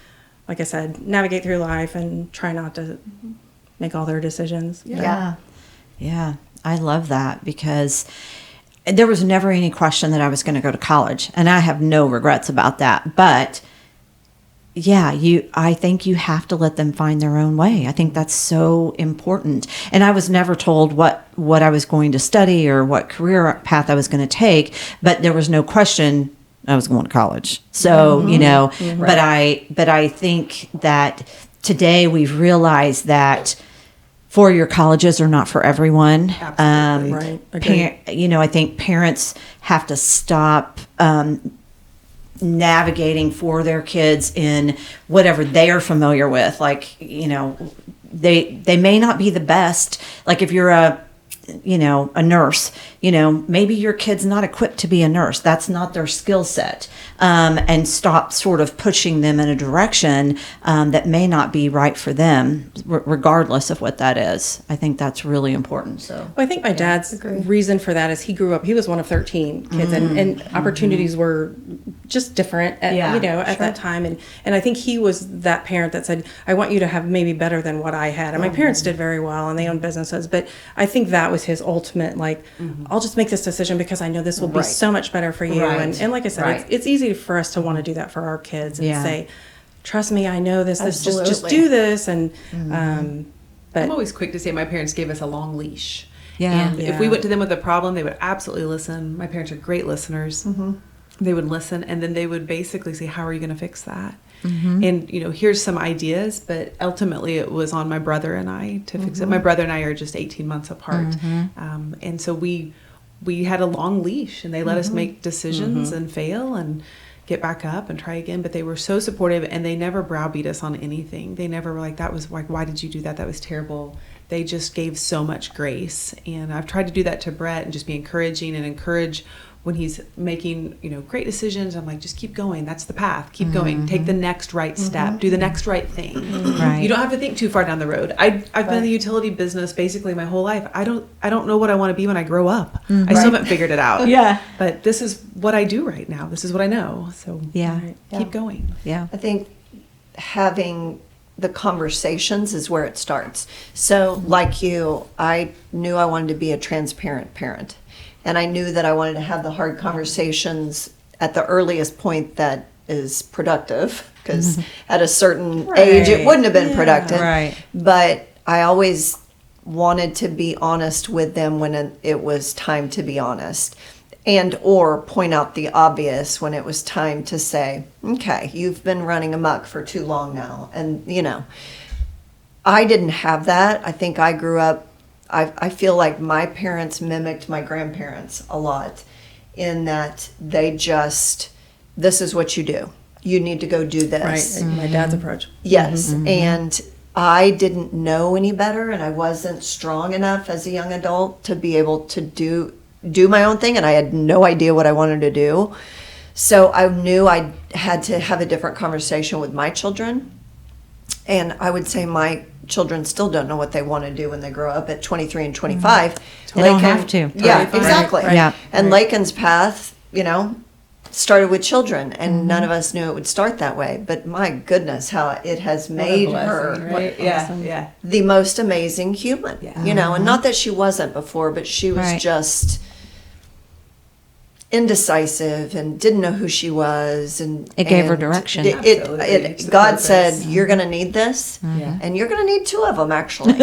like I said, navigate through life and try not to make all their decisions. Yeah. I love that, because there was never any question that I was going to go to college, and I have no regrets about that. But I think you have to let them find their own way. I think that's so important. And I was never told what I was going to study or what career path I was going to take, but there was no question I was going to college. So, but I think that today we've realized that four-year colleges are not for everyone. Absolutely. Right. I think parents have to stop navigating for their kids in whatever they are familiar with. Like, they may not be the best. Like if you're a nurse, maybe your kid's not equipped to be a nurse. That's not their skill set. And stop sort of pushing them in a direction that may not be right for them, regardless of what that is. I think that's really important. So I think my dad's reason for that is he grew up, he was one of 13 kids, and opportunities were just different at that time. And I think he was that parent that said, I want you to have maybe better than what I had. And my parents did very well, and they owned businesses, but I think that was his ultimate, I'll just make this decision because I know this will be so much better for you. And like I said, it's easy for us to want to do that for our kids and say, trust me, I know this, just do this. And but I'm always quick to say my parents gave us a long leash. Yeah. And if we went to them with a problem, they would absolutely listen. My parents are great listeners. They would listen, and then they would basically say, how are you going to fix that? And, here's some ideas, but ultimately it was on my brother and I to fix it. My brother and I are just 18 months apart. And so we had a long leash, and they let us make decisions and fail and get back up and try again. But they were so supportive, and they never browbeat us on anything. They never were like, that was like, why did you do that? That was terrible. They just gave so much grace. And I've tried to do that to Brett and just be encouraging and encourage when he's making, great decisions, I'm like, just keep going. That's the path. Keep going. Take the next right step. Do the next right thing. Right. You don't have to think too far down the road. I've been in the utility business basically my whole life. I don't know what I want to be when I grow up. I still haven't figured it out. Yeah. But this is what I do right now. This is what I know. So keep going. Yeah. I think having the conversations is where it starts. So like you, I knew I wanted to be a transparent parent. And I knew that I wanted to have the hard conversations at the earliest point that is productive, because at a certain age it wouldn't have been productive. Right. But I always wanted to be honest with them when it was time to be honest, and or point out the obvious when it was time to say, okay, you've been running amok for too long now. And, I didn't have that. I think I grew up, I feel like my parents mimicked my grandparents a lot in that they just, this is what you do. You need to go do this. Right. My dad's approach. Yes. And I didn't know any better, and I wasn't strong enough as a young adult to be able to do my own thing, and I had no idea what I wanted to do. So I knew I had to have a different conversation with my children. And I would say my children still don't know what they want to do when they grow up at 23 and 25. They don't have to. Yeah, exactly. Right. Yeah. And Lakin's path, started with children, and none of us knew it would start that way. But my goodness, how it has made her Right? Yeah. the most amazing human. And not that she wasn't before, but she was Right. just indecisive and didn't know who she was, and It gave her and direction. Absolutely. It's the God purpose. said, you're going to need this, Yeah. and you're going to need two of them actually.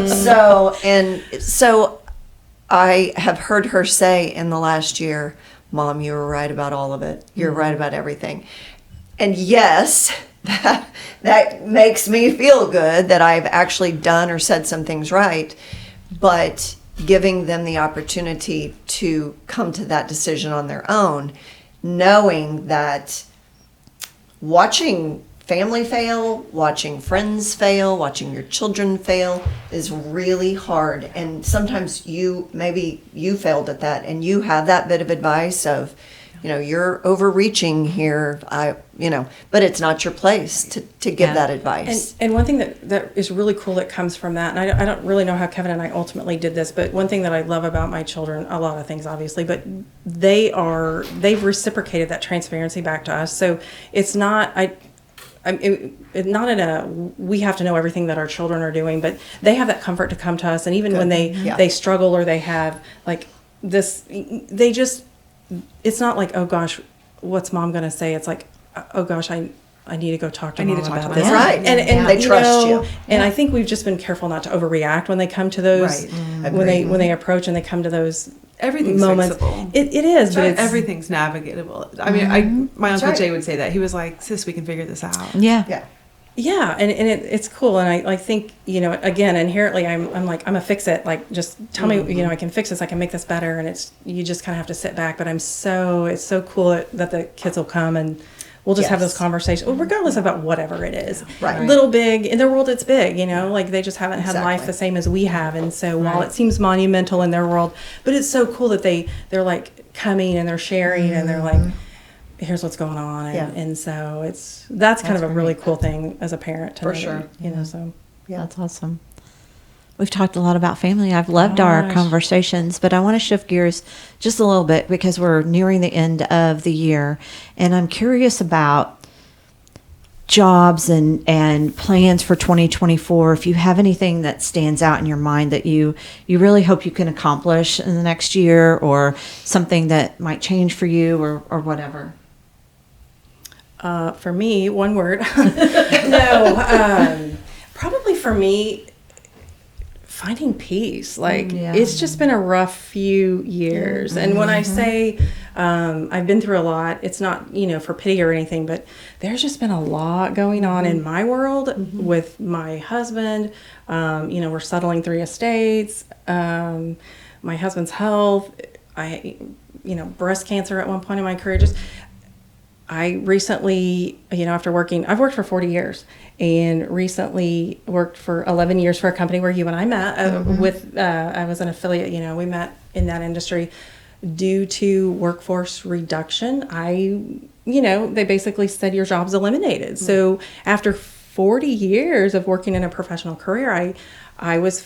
So I have heard her say in the last year, Mom, you were right about all of it. You're right about everything. And yes, that makes me feel good that I've actually done or said some things right, but giving them the opportunity to come to that decision on their own, knowing that watching family fail, watching friends fail, watching your children fail is really hard. And sometimes maybe you failed at that, and you have that bit of advice of, you're overreaching here, but it's not your place to give that advice. And one thing that is really cool that comes from that, and I don't really know how Kevin and I ultimately did this, but one thing that I love about my children, a lot of things obviously, but they've reciprocated that transparency back to us. So it's not, not in a, we have to know everything that our children are doing, but they have that comfort to come to us. And even when they struggle or they have like this, they just, it's not like, oh gosh, what's Mom going to say? It's like, oh gosh, I need to go talk to Mom about this. Right. And they trust you. And I think we've just been careful not to overreact when they come to those, when they approach and they come to those Everything's moments. fixable. It is, but it's, everything's navigatable. I mean, my Uncle Jay would say that. He was like, sis, we can figure this out. Yeah. yeah, and it's cool. And I think, again, inherently, I'm like, I'm a fix it. Like, just tell me, I can fix this. I can make this better. And you just kind of have to sit back. But it's so cool that the kids will come and we'll just have those conversations, regardless about whatever it is. Right. Little, big, in their world, it's big, like they just haven't had life the same as we have. And so while it seems monumental in their world, but it's so cool that they're like coming and they're sharing and they're like, here's what's going on. And so that's kind of a really cool thing as a parent to For know, sure. so. Yeah, that's awesome. We've talked a lot about family. I've loved our conversations, but I want to shift gears just a little bit because we're nearing the end of the year, and I'm curious about jobs and plans for 2024. If you have anything that stands out in your mind that you really hope you can accomplish in the next year, or something that might change for you, or whatever. For me, one word. No, probably for me, finding peace. Like, it's just been a rough few years. And when I say I've been through a lot, it's not, for pity or anything, but there's just been a lot going on in my world with my husband. We're settling 3 estates. My husband's health. Breast cancer at one point in my career. I recently, after I've worked for 40 years and recently worked for 11 years for a company where you and I met I was an affiliate, we met in that industry. due to workforce reduction, they basically said your job's eliminated. Mm-hmm. So after 40 years of working in a professional career, I was,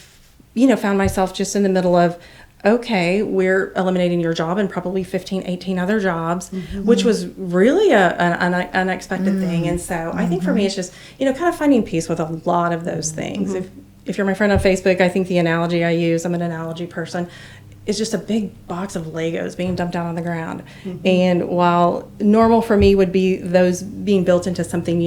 found myself just in the middle of, okay, we're eliminating your job and probably 15, 18 other jobs, mm-hmm. which was really an unexpected thing. And so I think for me, it's just, kind of finding peace with a lot of those things. Mm-hmm. If you're my friend on Facebook, I think the analogy I use, I'm an analogy person, is just a big box of Legos being dumped out on the ground. Mm-hmm. And while normal for me would be those being built into something,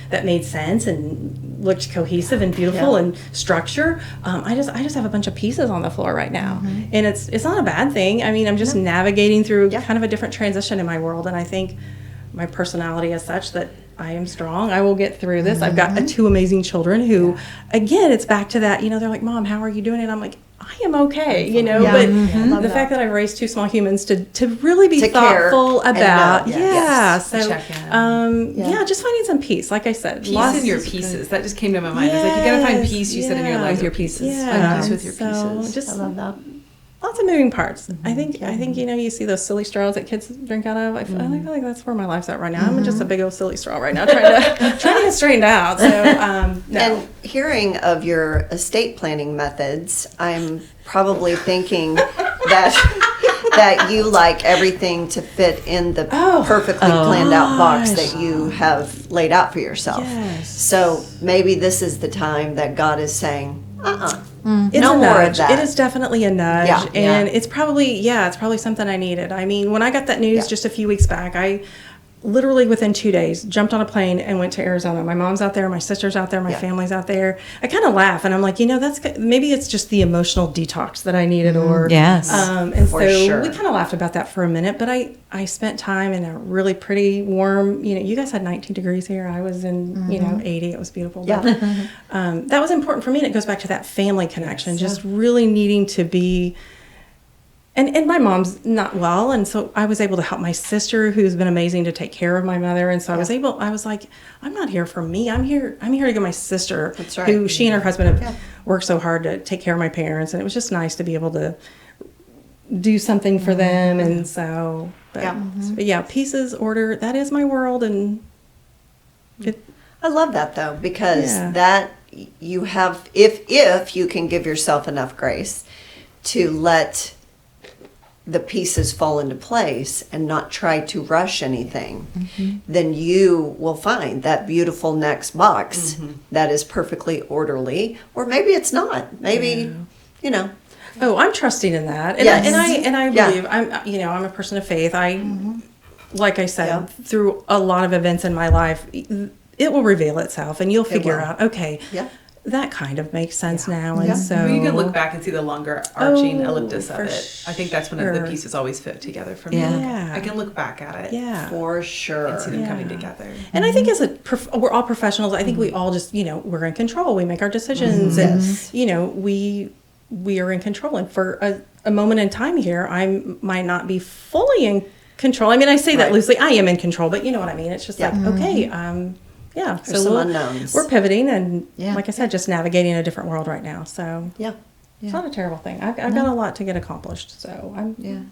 that made sense and looked cohesive and beautiful and structure, I just have a bunch of pieces on the floor right now. Mm-hmm. And it's not a bad thing. I mean, I'm just navigating through kind of a different transition in my world. And I think my personality is such that I am strong. I will get through this. Mm-hmm. I've got 2 amazing children who, again, it's back to that, they're like, Mom, how are you doing? And I'm like, I am okay, but the fact that I've raised 2 small humans to really be thoughtful about, so, just finding some peace, like I said. Peace in your pieces. That just came to my mind. It's like, you gotta find peace, you said, in your life with your pieces. Find peace with your pieces. I love that. Lots of moving parts. Mm-hmm. I think you see those silly straws that kids drink out of. I feel like that's where my life's at right now. I'm just a big old silly straw right now, trying to get straightened out. So, And hearing of your estate planning methods, I'm probably thinking that you like everything to fit in the perfectly planned out box that you have laid out for yourself. Yes. So maybe this is the time that God is saying, it's no a more nudge. of that. It is definitely a nudge, and it's probably something I needed. I mean, when I got that news just a few weeks back, I literally within 2 days jumped on a plane and went to Arizona. My mom's out there, my sister's out there, my family's out there. I kind of laugh, and I'm like, that's maybe it's just the emotional detox that I needed, or and so we kind of laughed about that for a minute. But I spent time in a really pretty warm. You guys had 19 degrees here. I was in 80. It was beautiful. But, that was important for me, and it goes back to that family connection. Just really needing to be. And my mom's not well, and so I was able to help my sister, who's been amazing, to take care of my mother. And so I was like, I'm not here for me. I'm here to get my sister, who she and her husband have worked so hard to take care of my parents. And it was just nice to be able to do something for them. And so, but pieces, order, that is my world. And I love that though, because that you have, if you can give yourself enough grace to let the pieces fall into place and not try to rush anything, then you will find that beautiful next box that is perfectly orderly, or maybe it's not. Maybe, Oh, I'm trusting in that, and I believe I'm a person of faith. Like I said, through a lot of events in my life, it will reveal itself, and you'll figure out, okay. That kind of makes sense now, and so you can look back and see the longer arching ellipsis of it. I think that's when the pieces always fit together for me. I can look back at it, for sure, and see them coming together. And I think we're all professionals. I think we all just we're in control. We make our decisions, and we are in control. And for a moment in time here, I might not be fully in control. I mean, I say that loosely. I am in control, but you know what I mean. It's just like okay. There's so some unknowns. We're pivoting, and like I said, just navigating a different world right now. So it's not a terrible thing. I've got a lot to get accomplished. So I'm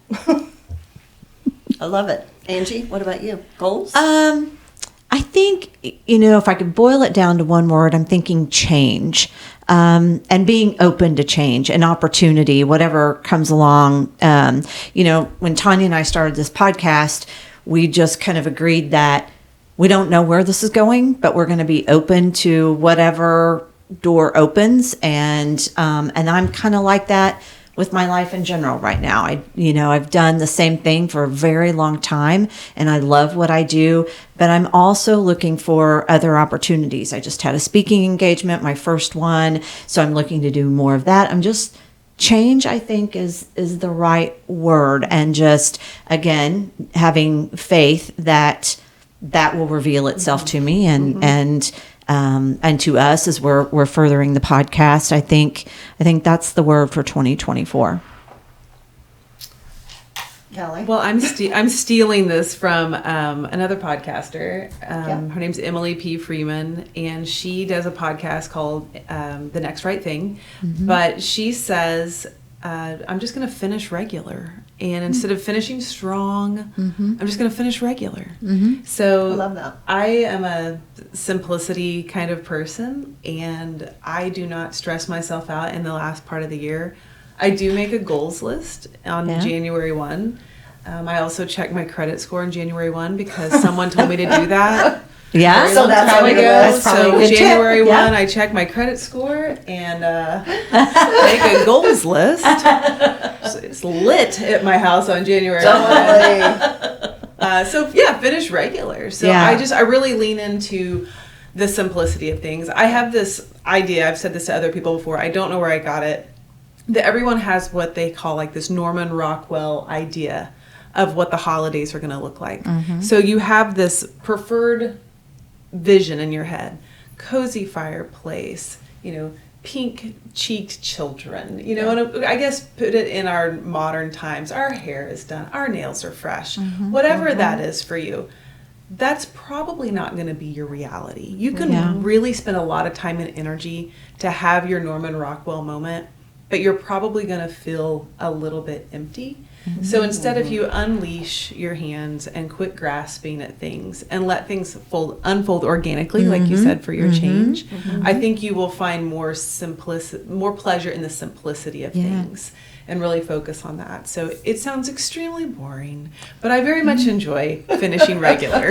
I love it. Angie, what about you? Goals? I think if I could boil it down to one word, I'm thinking change, and being open to change and opportunity, whatever comes along. When Tanya and I started this podcast, we just kind of agreed that we don't know where this is going, but we're going to be open to whatever door opens. And I'm kind of like that with my life in general right now. I've done the same thing for a very long time, and I love what I do, but I'm also looking for other opportunities. I just had a speaking engagement, my first one. So I'm looking to do more of that. Change, I think, is the right word. And just, again, having faith that will reveal itself to me and to us as we're furthering the podcast. I think that's the word for 2024. Callie? Well, I'm stealing this from another podcaster. Her name's Emily P. Freeman, and she does a podcast called The Next Right Thing. But she says I'm just going to finish regular. And instead of finishing strong, I'm just going to finish regular. So I love that. I am a simplicity kind of person, and I do not stress myself out in the last part of the year. I do make a goals list on January 1. I also check my credit score on January 1 because someone told me to do that. Yeah, So that's how it goes. So January 1, I check my credit score and make a goals list. So it's lit at my house on January 1. So finish regular. So I really lean into the simplicity of things. I have this idea, I've said this to other people before, I don't know where I got it, that everyone has what they call like this Norman Rockwell idea of what the holidays are going to look like. So you have this preferred vision in your head, cozy fireplace, pink cheeked children, and I guess put it in our modern times, our hair is done, our nails are fresh, whatever that is for you. That's probably not going to be your reality. You can really spend a lot of time and energy to have your Norman Rockwell moment, but you're probably going to feel a little bit empty. So instead, if you unleash your hands and quit grasping at things and let things unfold organically, like you said, for your change, I think you will find more pleasure in the simplicity of things and really focus on that. So it sounds extremely boring, but I very much enjoy finishing regular.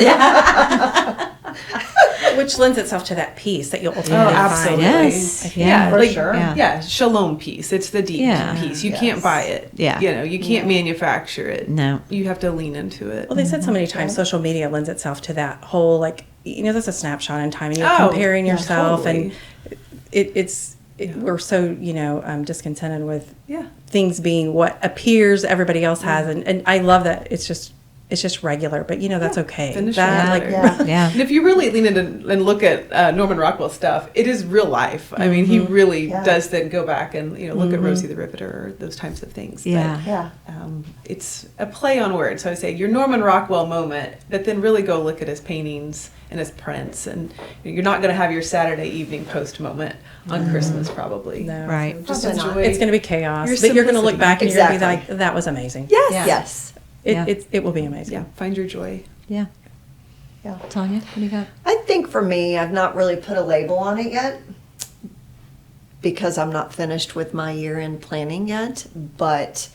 Which lends itself to that peace that you'll ultimately absolutely. find. Yes. For sure. Yeah. Shalom peace. It's the deep peace. You can't buy it. Yeah. You can't manufacture it. No. You have to lean into it. Well, they said so many times social media lends itself to that whole, that's a snapshot in time, and you're comparing yourself, totally. and we're so, discontented with things being what appears everybody else has, and I love that it's just regular, but that's okay. Finish that, And if you really lean into and look at Norman Rockwell stuff, it is real life. I mean, he really does then go back and look at Rosie the Riveter or those types of things. But, it's a play on words. So I say your Norman Rockwell moment, but then really go look at his paintings and his prints, and you're not going to have your Saturday evening post moment on Christmas probably. No. Right. So just Probably enjoy. it's going to be chaos, Your but you're going to look simplicity. back and you're going to be Exactly. like, that was amazing. Yes. It will be amazing. Yeah, find your joy. Yeah. Yeah. Tanya, what do you got? I think for me, I've not really put a label on it yet because I'm not finished with my year-end planning yet. But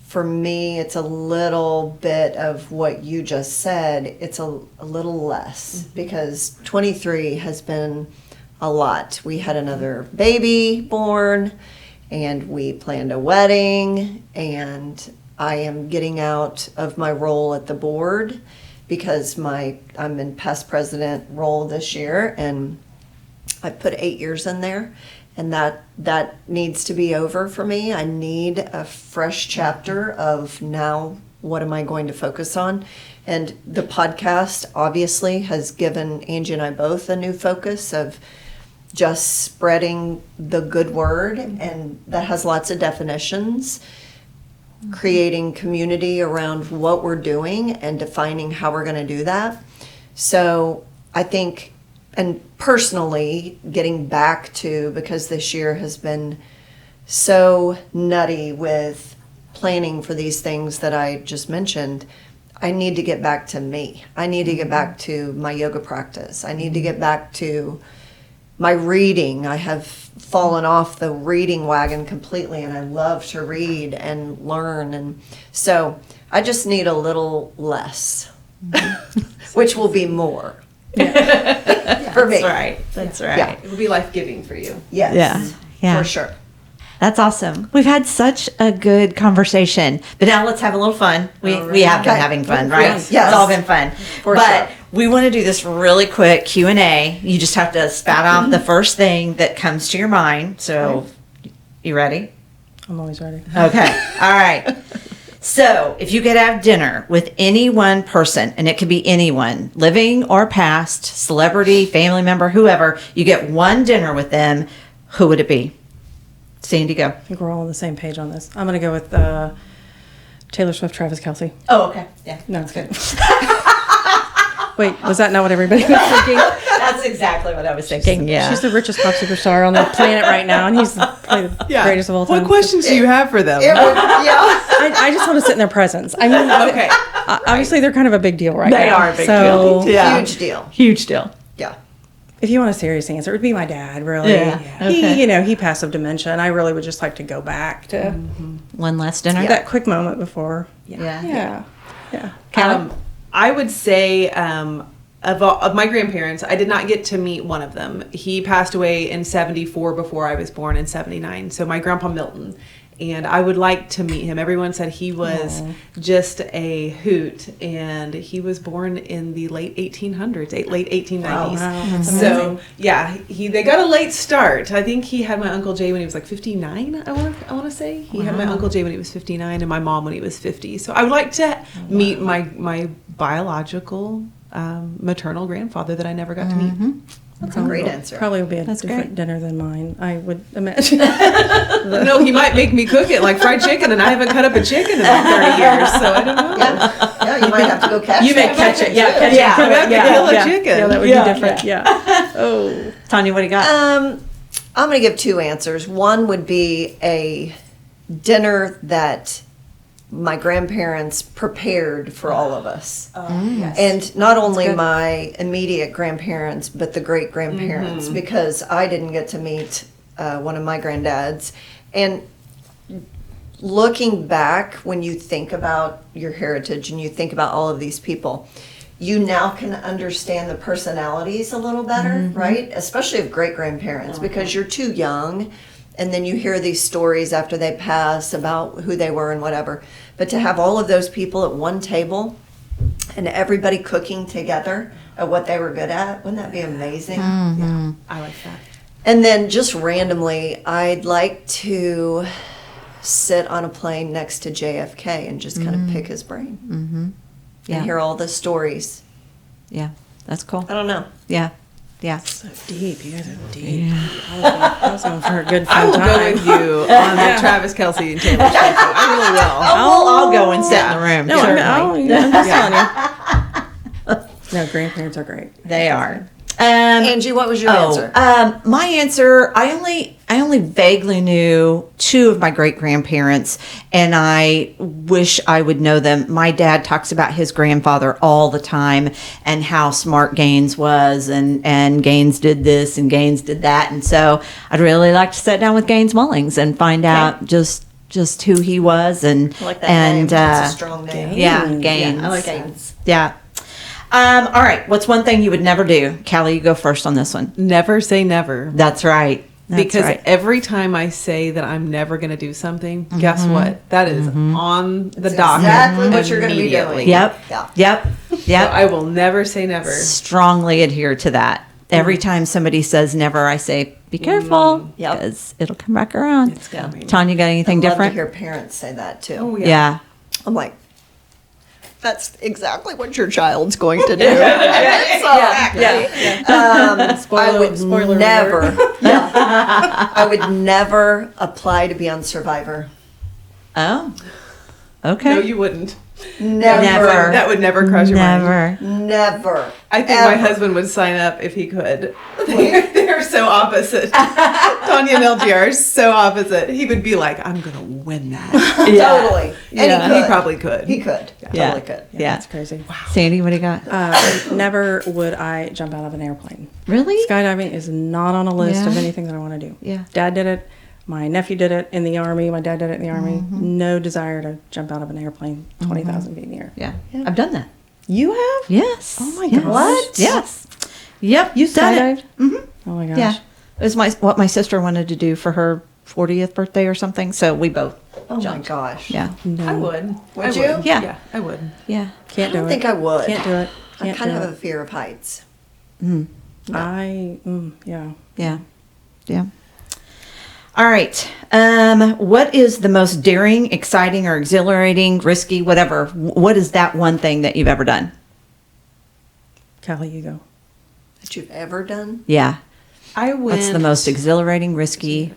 for me, it's a little bit of what you just said. It's a little less because 23 has been a lot. We had another baby born, and we planned a wedding, and I am getting out of my role at the board because I'm in past president role this year, and I put 8 years in there, and that needs to be over for me. I need a fresh chapter of now what am I going to focus on? And the podcast obviously has given Angie and I both a new focus of just spreading the good word, and that has lots of definitions. Creating community around what we're doing and defining how we're going to do that. So I think, and personally, getting back to, because this year has been so nutty with planning for these things that I just mentioned, I need to get back to me. I need to get back to my yoga practice. I need to get back to my reading. I have fallen off the reading wagon completely, and I love to read and learn. And so I just need a little less, which will be more for me. That's right. Yeah. It will be life-giving for you. Yes. Yeah. For sure. That's awesome. We've had such a good conversation, but now let's have a little fun. We have been Okay. having fun, right? Yes. Yes. It's all been fun. For but sure. we want to do this really quick Q&A. You just have to spout out the first thing that comes to your mind. So, you ready? I'm always ready. Okay. All right. So, if you could have dinner with any one person, and it could be anyone, living or past, celebrity, family member, whoever, you get one dinner with them, who would it be? Sandy, go. I think we're all on the same page on this. I'm going to go with Taylor Swift, Travis Kelce. Oh, okay. Yeah. No, it's good. Wait, was that not what everybody was thinking? That's exactly what I was thinking. Yeah. She's the richest pop superstar on the planet right now, and he's probably the greatest of all time. What questions do you have for them? I just want to sit in their presence. I mean, Okay. Obviously, they're kind of a big deal right now. They are a big so, deal. Yeah. Huge deal. Huge deal. Yeah. If you want a serious answer, it would be my dad, really. Yeah. Okay. He passed of dementia, and I really would just like to go back to One last dinner. that quick moment before. Yeah. Yeah. I would say of my grandparents, I did not get to meet one of them. He passed away in 74 before I was born in 79. So my grandpa Milton. And I would like to meet him. Everyone said he was just a hoot, and he was born in the late 1800s, late 1890s. Wow. So they got a late start. I think he had my Uncle Jay when he was like 59. I want to say he had my Uncle Jay when he was 59, and my mom when he was 50. So I would like to meet my biological maternal grandfather that I never got to meet. That's a great answer. Probably would be a different dinner than mine, I would imagine. No, he might make me cook it like fried chicken, and I haven't cut up a chicken in like 30 years, so I don't know. Yeah, you might have to go catch You may that. catch it. Yeah, Come back to kill a chicken. Yeah, that would be different. Yeah. Oh. Tanya, what do you got? I'm going to give two answers. One would be a dinner that my grandparents prepared for all of us. And not only my immediate grandparents, but the great grandparents, because I didn't get to meet one of my granddads. And looking back, when you think about your heritage and you think about all of these people, you now can understand the personalities a little better, right? Especially of great grandparents, because you're too young. And then you hear these stories after they pass about who they were and whatever. But to have all of those people at one table and everybody cooking together at what they were good at, wouldn't that be amazing? Yeah, I like that. And then just randomly, I'd like to sit on a plane next to JFK and just kind of pick his brain and hear all the stories. Yeah, that's cool. I don't know. Yeah. So deep. You guys are deep. I was going for a good I fun will go time. with you on the Travis Kelce and Taylor Swift. I really will. I'll go and sit in the room. No, certainly. I'm just telling you. No, grandparents are great. They are. Angie, what was your answer? My answer, I only vaguely knew two of my great grandparents, and I wish I would know them. My dad talks about his grandfather all the time and how smart Gaines was, and Gaines did this and Gaines did that, and so I'd really like to sit down with Gaines Mullings and find out just who he was, and I like that name. and That's a strong name. yeah, Gaines. Yeah, I like Gaines. Yeah. All right. What's one thing you would never do? Callie, you go first on this one. Never say never. That's right. Because every time I say that I'm never going to do something, guess what? That is on the docket. Exactly what you're going to be doing. Yep. Yeah. Yep. So I will never say never. Strongly adhere to that. Every time somebody says never, I say, be careful. Yep. Because it'll come back around. It's coming. Tanya, got anything I love different? to hear parents say that too. Oh, Yeah. I'm like, that's exactly what your child's going to do. Exactly. I would spoiler never. I would never apply to be on Survivor. Oh. Okay. No, you wouldn't. Never. That would never cross your mind. Never. I think my husband would sign up if he could. They're so opposite. Tanya and LG are so opposite. He would be like, I'm going to win that. Totally. And He probably could. He could. Yeah. Totally could. Yeah. That's crazy. Wow. Sandy, what do you got? Never would I jump out of an airplane. Really? Skydiving is not on a list of Yeah. anything that I want to do. Yeah. Dad did it. My nephew did it in the Army. My dad did it in the Army. No desire to jump out of an airplane 20,000 feet in the air. Yeah. I've done that. You have? Yes. Oh my Yes. gosh. What? Yes. Yep. You done it. skydived? Oh my gosh. Yeah. It was what my sister wanted to do for her 40th birthday or something. So we both Oh jumped. my gosh. Yeah. No. I would. Would I you? Yeah. Yeah, I would. Yeah. Can't I do don't it. think I would. Can't do it. I Can't kind do of have it. a fear of heights. Yeah. Yeah. Yeah. All right. What is the most daring, exciting, or exhilarating, risky, whatever? What is that one thing that you've ever done? Callie, you go. That you've ever done? Yeah. I would. What's the most exhilarating, risky?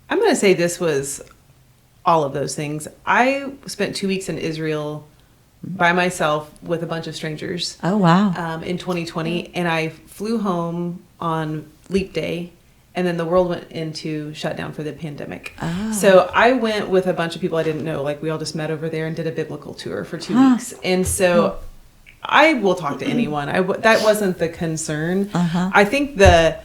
I'm going to say this was all of those things. I spent 2 weeks in Israel by myself with a bunch of strangers. Oh, wow. In 2020, and I flew home on Leap Day, and then the world went into shutdown for the pandemic. Oh. So I went with a bunch of people I didn't know. Like, we all just met over there and did a biblical tour for 2 weeks. And so I will talk to anyone. That wasn't the concern. I think the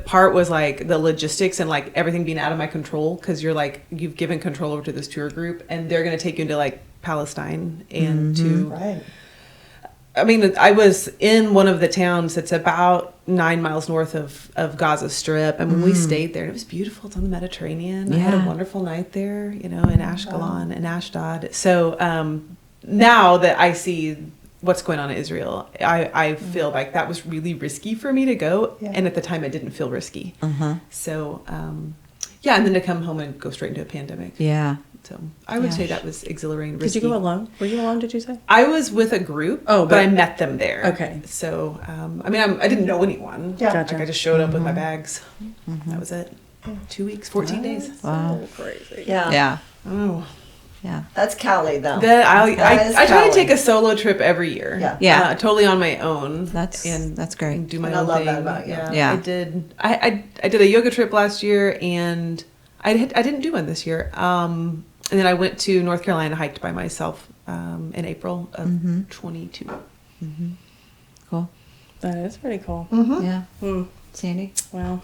part was like the logistics and like everything being out of my control, because you've given control over to this tour group, and they're going to take you into like Palestine and I mean, I was in one of the towns that's about 9 miles north of Gaza Strip, and when we stayed there, it was beautiful. It's on the Mediterranean. I had a wonderful night there, in Ashkelon and Ashdod. So now that I see what's going on in Israel, I feel like that was really risky for me to go, and at the time, it didn't feel risky. So and then to come home and go straight into a pandemic. Yeah. So I would say that was exhilarating. Did you go alone? Were you alone, did you say? I was with a group, but I met them there. Okay. So, I mean, I didn't know anyone. Yeah. Gotcha. Like, I just showed up with my bags. That was it. 2 weeks, 14 days. Wow. So crazy. Yeah. Yeah. Oh. Yeah. That's Callie, though. I try Callie. to take a solo trip every year. Yeah. Yeah. Totally on my own. That's great. And do my And I own love thing. that about you. Yeah. I did. I did a yoga trip last year, and I didn't do one this year. And then I went to North Carolina, hiked by myself in April of 22. Cool. That is pretty cool. Yeah. Sandy? Well,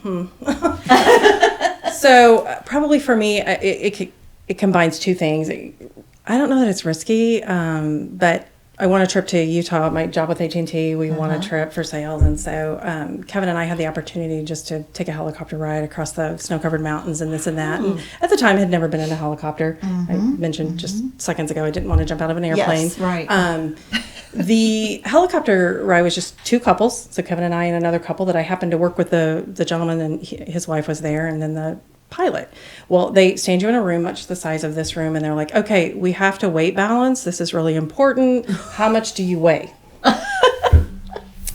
So probably for me, it combines two things. I don't know that it's risky, but I won a trip to Utah. My job with AT&T, we won a trip for sales, and so Kevin and I had the opportunity just to take a helicopter ride across the snow-covered mountains and this and that. And at the time, I had never been in a helicopter. I mentioned just seconds ago I didn't want to jump out of an airplane. Yes, right. The helicopter ride was just two couples, so Kevin and I and another couple that I happened to work with the gentleman, and his wife was there, and then the pilot. Well, they stand you in a room much the size of this room, and they're like, okay, we have to weight balance. This is really important. How much do you weigh?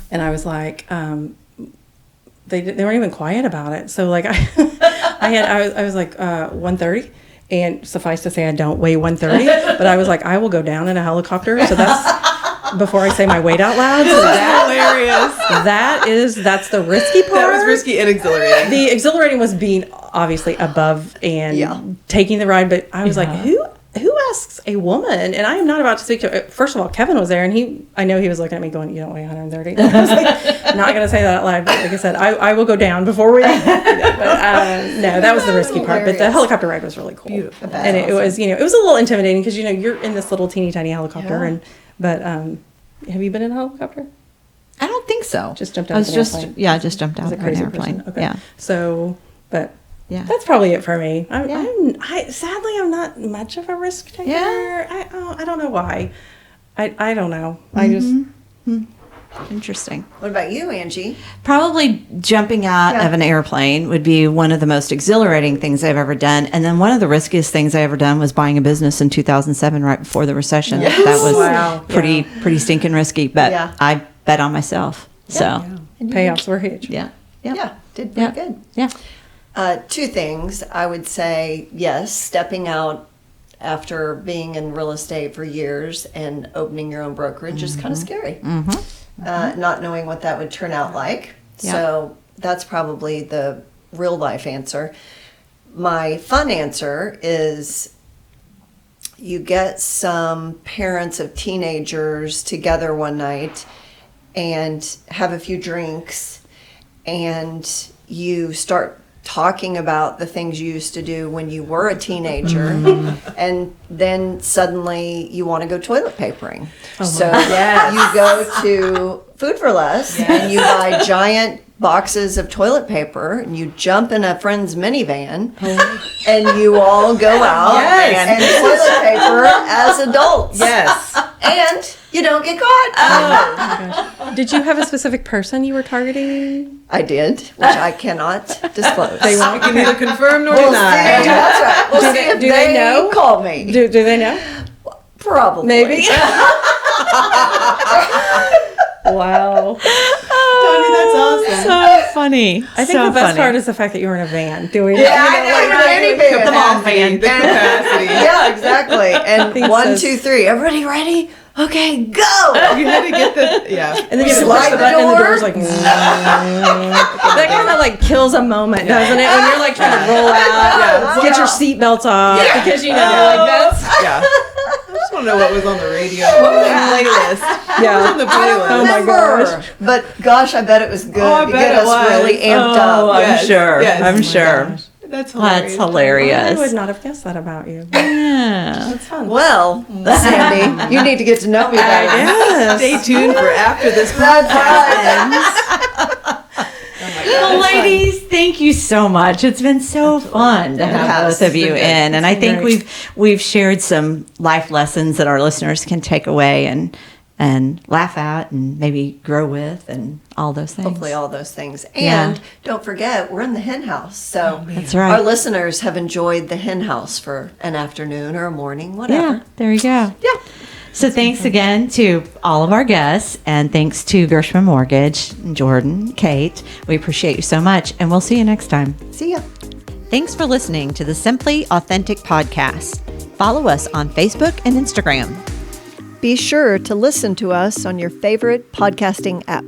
And I was like, they weren't even quiet about it. So like I was like 130. And suffice to say, I don't weigh 130, but I was like, I will go down in a helicopter. So that's before I say my weight out loud. So That's hilarious. That's the risky part. That was risky and exhilarating. The exhilarating was being obviously above and taking the ride, but I was like, who asks a woman? And I am not about to speak to. First of all, Kevin was there, and I know he was looking at me going, "You don't weigh 130." I was like, not going to say that out loud, but like I said, I will go down before we. But no, that was the risky part. But the helicopter ride was really cool, Beautiful. and it was it was a little intimidating because you're in this little teeny tiny helicopter, but have you been in a helicopter? I don't think so. Just jumped out of an airplane. I just jumped out As a of an crazy airplane. person. Okay. Yeah. So, but Yeah. that's probably it for me. Sadly, I'm not much of a risk taker. Yeah. I don't know why. I don't know. I just Interesting. What about you, Angie? Probably jumping out of an airplane would be one of the most exhilarating things I've ever done. And then one of the riskiest things I ever done was buying a business in 2007, right before the recession. Yes. That was pretty stinking risky, but Yeah. I bet on myself. So, payoffs were huge. yeah. Yeah, did pretty good. Yeah. Two things. I would say, yes, stepping out after being in real estate for years and opening your own brokerage is kind of scary. Not knowing what that would turn out like. Yeah. So that's probably the real life answer. My fun answer is you get some parents of teenagers together one night and have a few drinks, and you start talking about the things you used to do when you were a teenager, and then suddenly you want to go toilet papering. So you go to Food for Less and you buy giant boxes of toilet paper, and you jump in a friend's minivan, and you all go out and toilet paper as adults. Yes. And you don't get caught. Did you have a specific person you were targeting? I did, which I cannot disclose. We can neither confirm nor We'll see. deny. That's right. We'll see if do they know? call me. Do they know? Probably. Maybe. Wow. Tony, that's awesome. So funny. I think the best part is the fact that you were in a van doing Yeah, I know. You're Come on, man. The capacity. Yeah, exactly. And think one, so. 2, 3. Everybody ready? Okay, go. You had to get the And then you have to push the button and the door's like, that kind of like kills a moment, doesn't it? When you're like trying to roll out, get your seatbelts off, because you're like, that's. Yeah. I just want to know what was on the radio. What was on the playlist? Yeah. What was on the I don't playlist? Oh my remember. gosh. But gosh, I bet it was good. I to bet get it us was. really amped Oh, up. I'm Yes, sure. yes. I'm Oh my sure. That's hilarious. That's hilarious. I would not have guessed that about you. Yeah. That's fun. Well, Sandy, you need to get to know me better. Yes. Stay tuned for after this That's podcast right. ends. Well, ladies, thank you so much. It's been so fun to have has. both of you It's been good. in, and I think great. we've shared some life lessons that our listeners can take away and laugh at and maybe grow with and all those things. Hopefully all those things. Yeah. And don't forget, we're in the hen house. So That's right. our listeners have enjoyed the hen house for an afternoon or a morning, whatever. Yeah, there you go. Yeah. So thanks again to all of our guests, and thanks to Gershman Mortgage, Jordan, Kate. We appreciate you so much, and we'll see you next time. See ya. Thanks for listening to the Simply Authentic podcast. Follow us on Facebook and Instagram. Be sure to listen to us on your favorite podcasting app.